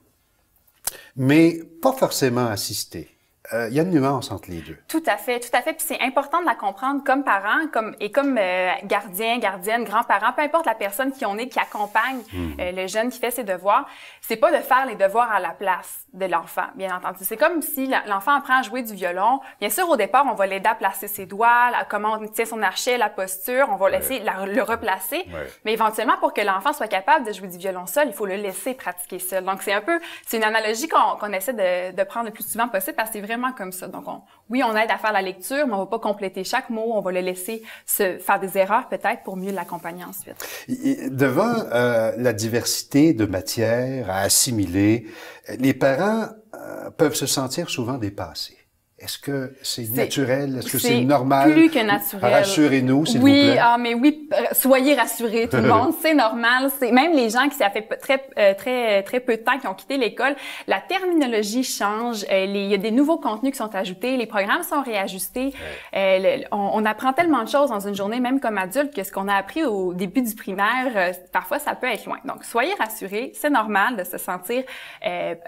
mais pas forcément assisté. il y a une nuance entre les deux. Tout à fait, tout à fait. Puis c'est important de la comprendre comme parent, comme gardien, gardienne, grands-parents, peu importe la personne qui on est, qui accompagne le jeune qui fait ses devoirs. C'est pas de faire les devoirs à la place de l'enfant, bien entendu. C'est comme si l'enfant apprend à jouer du violon. Bien sûr, au départ, on va l'aider à placer ses doigts, comment on tient son archet, la posture, on va laisser le replacer. Mais éventuellement, pour que l'enfant soit capable de jouer du violon seul, il faut le laisser pratiquer seul. Donc c'est une analogie qu'on essaie de prendre le plus souvent possible parce que c'est vraiment comme ça. Donc on aide à faire la lecture, mais on va pas compléter chaque mot, on va le laisser faire des erreurs peut-être pour mieux l'accompagner ensuite. Devant la diversité de matières à assimiler, les parents peuvent se sentir souvent dépassés. Est-ce que c'est naturel? Est-ce que c'est normal? Plus que naturel. Rassurez-nous, s'il vous plaît. Oui, soyez rassurés, tout le monde. C'est normal. C'est même les gens qui, ça fait très peu de temps, qui ont quitté l'école, la terminologie change. Il y a des nouveaux contenus qui sont ajoutés. Les programmes sont réajustés. On apprend tellement de choses dans une journée, même comme adulte, que ce qu'on a appris au début du primaire, parfois, ça peut être loin. Donc, soyez rassurés. C'est normal de se sentir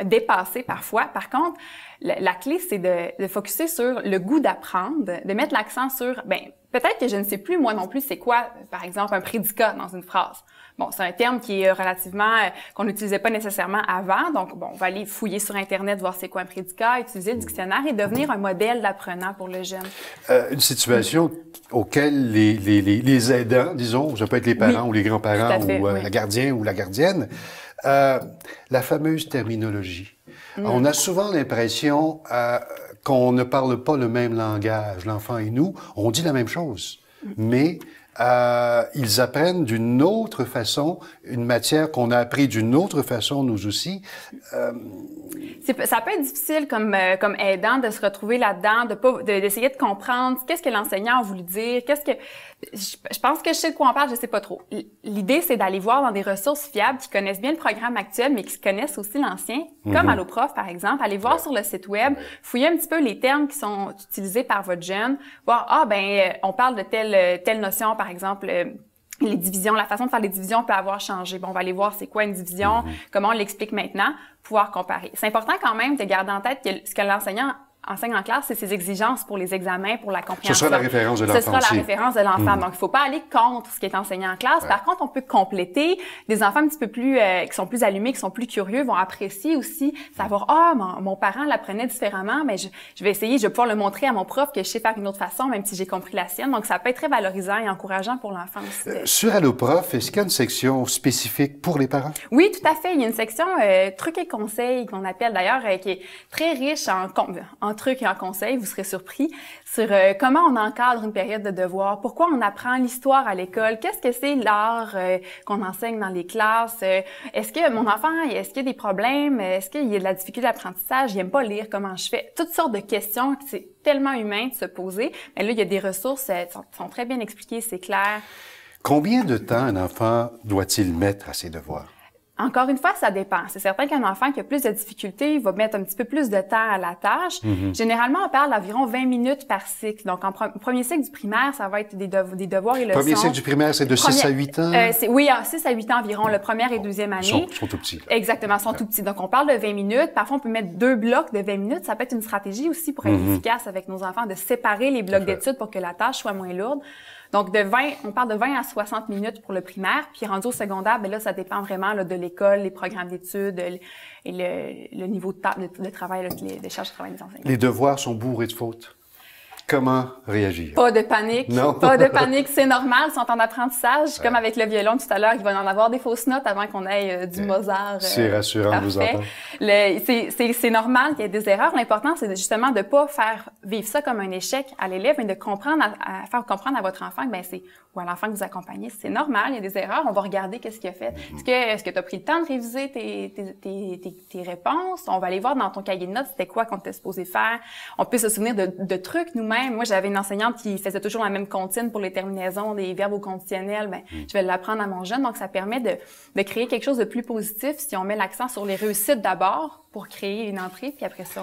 dépassé parfois. Par contre, la clé, c'est de focusser sur le goût d'apprendre, de mettre l'accent sur, peut-être que je ne sais plus, moi non plus, c'est quoi, par exemple, un prédicat dans une phrase. Bon, c'est un terme qui est relativement, qu'on n'utilisait pas nécessairement avant. Donc, on va aller fouiller sur Internet, voir c'est quoi un prédicat, utiliser le dictionnaire et devenir un modèle d'apprenant pour le jeune. Une situation auquel les aidants, disons, ça peut être les parents ou les grands-parents ou la gardienne ou la gardienne, la fameuse terminologie. On a souvent l'impression qu'on ne parle pas le même langage, l'enfant et nous. On dit la même chose, mais ils apprennent d'une autre façon, une matière qu'on a appris d'une autre façon, nous aussi. Ça peut être difficile comme aidant de se retrouver là-dedans, d'essayer de comprendre qu'est-ce que l'enseignant a voulu dire, je pense que je sais de quoi on parle, je sais pas trop. L'idée, c'est d'aller voir dans des ressources fiables qui connaissent bien le programme actuel, mais qui connaissent aussi l'ancien, comme Alloprof, par exemple. Aller voir sur le site web, fouiller un petit peu les termes qui sont utilisés par votre jeune, voir, on parle de telle notion, par exemple, les divisions, la façon de faire les divisions peut avoir changé. Bon, on va aller voir c'est quoi une division, comment on l'explique maintenant, pouvoir comparer. C'est important quand même de garder en tête que ce que l'enseignant enseigne en classe, c'est ses exigences pour les examens, pour la compréhension. Ce sera la référence de l'enfant. Ce sera la référence de l'enfant. Donc, il faut pas aller contre ce qui est enseigné en classe. Par contre, on peut compléter. Des enfants un petit peu plus, qui sont plus allumés, qui sont plus curieux, vont apprécier aussi, savoir, mon parent l'apprenait différemment, mais je vais essayer, je vais pouvoir le montrer à mon prof que je sais faire d'une autre façon, même si j'ai compris la sienne. Donc, ça peut être très valorisant et encourageant pour l'enfant aussi. Sur Alloprof, est-ce qu'il y a une section spécifique pour les parents? Oui, tout à fait. Il y a une section trucs et conseils qu'on appelle d'ailleurs, qui est très riche en trucs et en conseils, vous serez surpris, sur comment on encadre une période de devoir, pourquoi on apprend l'histoire à l'école, qu'est-ce que c'est l'art qu'on enseigne dans les classes, est-ce que mon enfant, est-ce qu'il y a des problèmes, est-ce qu'il y a de la difficulté d'apprentissage, il aime pas lire, comment je fais, toutes sortes de questions, c'est tellement humain de se poser, mais là, il y a des ressources, sont très bien expliquées, c'est clair. Combien de temps un enfant doit-il mettre à ses devoirs? Encore une fois, ça dépend. C'est certain qu'un enfant qui a plus de difficultés, il va mettre un petit peu plus de temps à la tâche. Généralement, on parle d'environ 20 minutes par cycle. Donc, en premier cycle du primaire, ça va être des devoirs et leçons. Premier cycle du primaire, c'est de 6 à 8 ans? Oui, 6 à 8 ans environ, le première et deuxième année. Ils sont tout petits. Là. Exactement, ils sont tout petits. Donc, on parle de 20 minutes. Parfois, on peut mettre 2 blocs de 20 minutes. Ça peut être une stratégie aussi pour être efficace avec nos enfants, de séparer les blocs d'études pour que la tâche soit moins lourde. Donc, on parle de 20 à 60 minutes pour le primaire, puis rendu au secondaire, là, ça dépend vraiment là, de l'école, les programmes d'études et le niveau de travail, les charges de travail des enseignants. Les devoirs sont bourrés de fautes. Comment réagir? Pas de panique. Non. Pas de panique, c'est normal, ils sont en apprentissage. Comme avec le violon tout à l'heure, il va en avoir des fausses notes avant qu'on ait du Mozart. C'est rassurant de vous entendre. C'est normal qu'il y ait des erreurs. L'important, c'est justement de pas faire vivre ça comme un échec à l'élève, mais de comprendre, à faire comprendre à votre enfant que ou à l'enfant que vous accompagnez, c'est normal, il y a des erreurs, on va regarder qu'est-ce qu'il a fait. Est-ce que tu as pris le temps de réviser tes réponses? On va aller voir dans ton cahier de notes, c'était quoi qu'on était supposé faire. On peut se souvenir de trucs nous-mêmes. Moi, j'avais une enseignante qui faisait toujours la même comptine pour les terminaisons des verbes au conditionnel. Je vais l'apprendre à mon jeune. Donc, ça permet de créer quelque chose de plus positif si on met l'accent sur les réussites d'abord pour créer une entrée, puis après ça,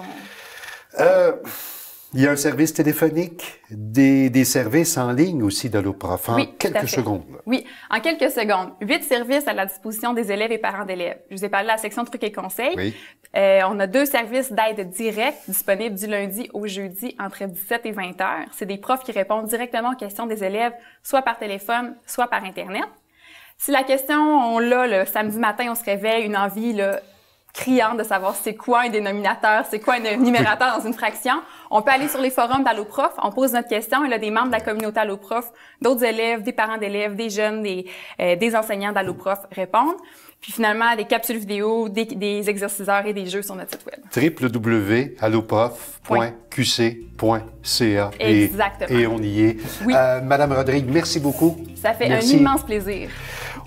Il y a un service téléphonique, des services en ligne aussi d'Alloprof. En Oui, quelques secondes. Oui, en quelques secondes. 8 services à la disposition des élèves et parents d'élèves. Je vous ai parlé de la section trucs et conseils. Oui. On a 2 services d'aide directe disponibles du lundi au jeudi entre 17 et 20 heures. C'est des profs qui répondent directement aux questions des élèves, soit par téléphone, soit par Internet. Si la question, on l'a le samedi matin, on se réveille, une envie là, criante de savoir c'est quoi un dénominateur, c'est quoi un numérateur dans une fraction, on peut aller sur les forums d'Alloprof, on pose notre question et là, des membres de la communauté Alloprof, d'autres élèves, des parents d'élèves, des jeunes, des enseignants d'Alloprof répondent. Puis finalement, des capsules vidéo, des exerciceurs et des jeux sur notre site web. www.alloprof.qc.ca. Exactement. Et on y est. Oui. Madame Rodrigue, merci beaucoup. Ça fait Merci. un immense plaisir.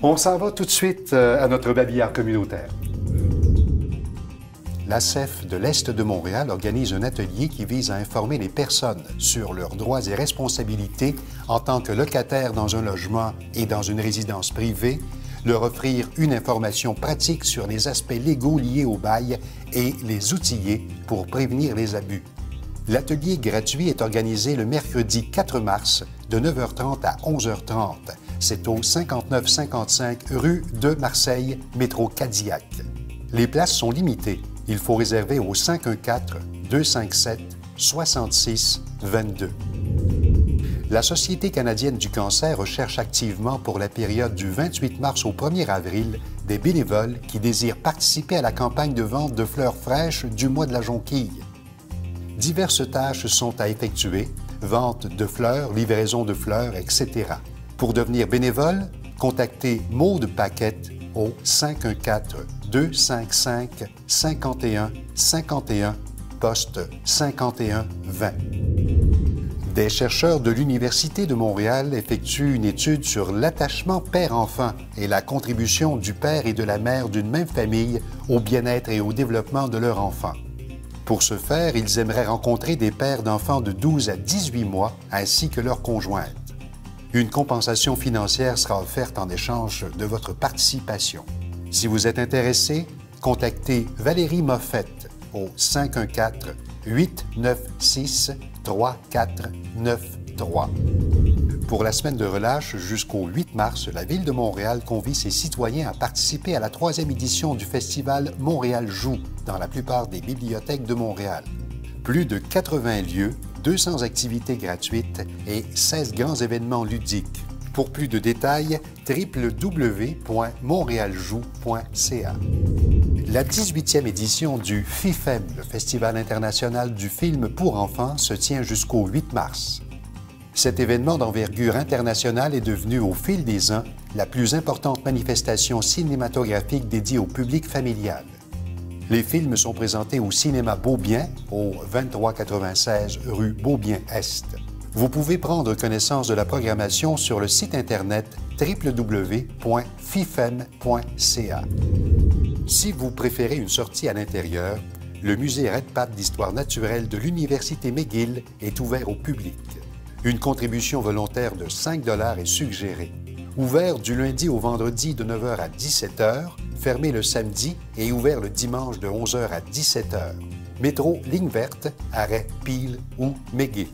On s'en va tout de suite à notre babillard communautaire. L'ACEF de l'Est de Montréal organise un atelier qui vise à informer les personnes sur leurs droits et responsabilités en tant que locataires dans un logement et dans une résidence privée, leur offrir une information pratique sur les aspects légaux liés au bail et les outiller pour prévenir les abus. L'atelier gratuit est organisé le mercredi 4 mars de 9h30 à 11h30. C'est au 5955 rue de Marseille, métro Cadillac. Les places sont limitées. Il faut réserver au 514-257-6622. La Société canadienne du cancer recherche activement pour la période du 28 mars au 1er avril des bénévoles qui désirent participer à la campagne de vente de fleurs fraîches du mois de la jonquille. Diverses tâches sont à effectuer, vente de fleurs, livraison de fleurs, etc. Pour devenir bénévole, contactez Maude Paquette au 514-255-5151, poste 5120. Des chercheurs de l'Université de Montréal effectuent une étude sur l'attachement père-enfant et la contribution du père et de la mère d'une même famille au bien-être et au développement de leur enfant. Pour ce faire, ils aimeraient rencontrer des pères d'enfants de 12 à 18 mois ainsi que leurs conjointes. Une compensation financière sera offerte en échange de votre participation. Si vous êtes intéressé, contactez Valérie Moffett au 514-896-3493. Pour la semaine de relâche jusqu'au 8 mars, la Ville de Montréal convie ses citoyens à participer à la 3e édition du festival Montréal joue dans la plupart des bibliothèques de Montréal. Plus de 80 lieux, 200 activités gratuites et 16 grands événements ludiques. Pour plus de détails, www.montrealjoue.ca. La 18e édition du FIFEM, le Festival international du film pour enfants, se tient jusqu'au 8 mars. Cet événement d'envergure internationale est devenu au fil des ans la plus importante manifestation cinématographique dédiée au public familial. Les films sont présentés au cinéma Beaubien, au 2396 rue Beaubien-Est. Vous pouvez prendre connaissance de la programmation sur le site Internet www.fifem.ca. Si vous préférez une sortie à l'intérieur, le musée Redpath d'histoire naturelle de l'Université McGill est ouvert au public. Une contribution volontaire de 5 $ est suggérée. Ouvert du lundi au vendredi de 9h à 17h, fermé le samedi et ouvert le dimanche de 11h à 17h. Métro Ligne verte, arrêt Peel ou McGill.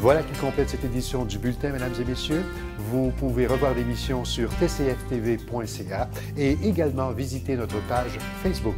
Voilà qui complète cette édition du Bulletin, mesdames et messieurs. Vous pouvez revoir l'émission sur tcftv.ca et également visiter notre page Facebook.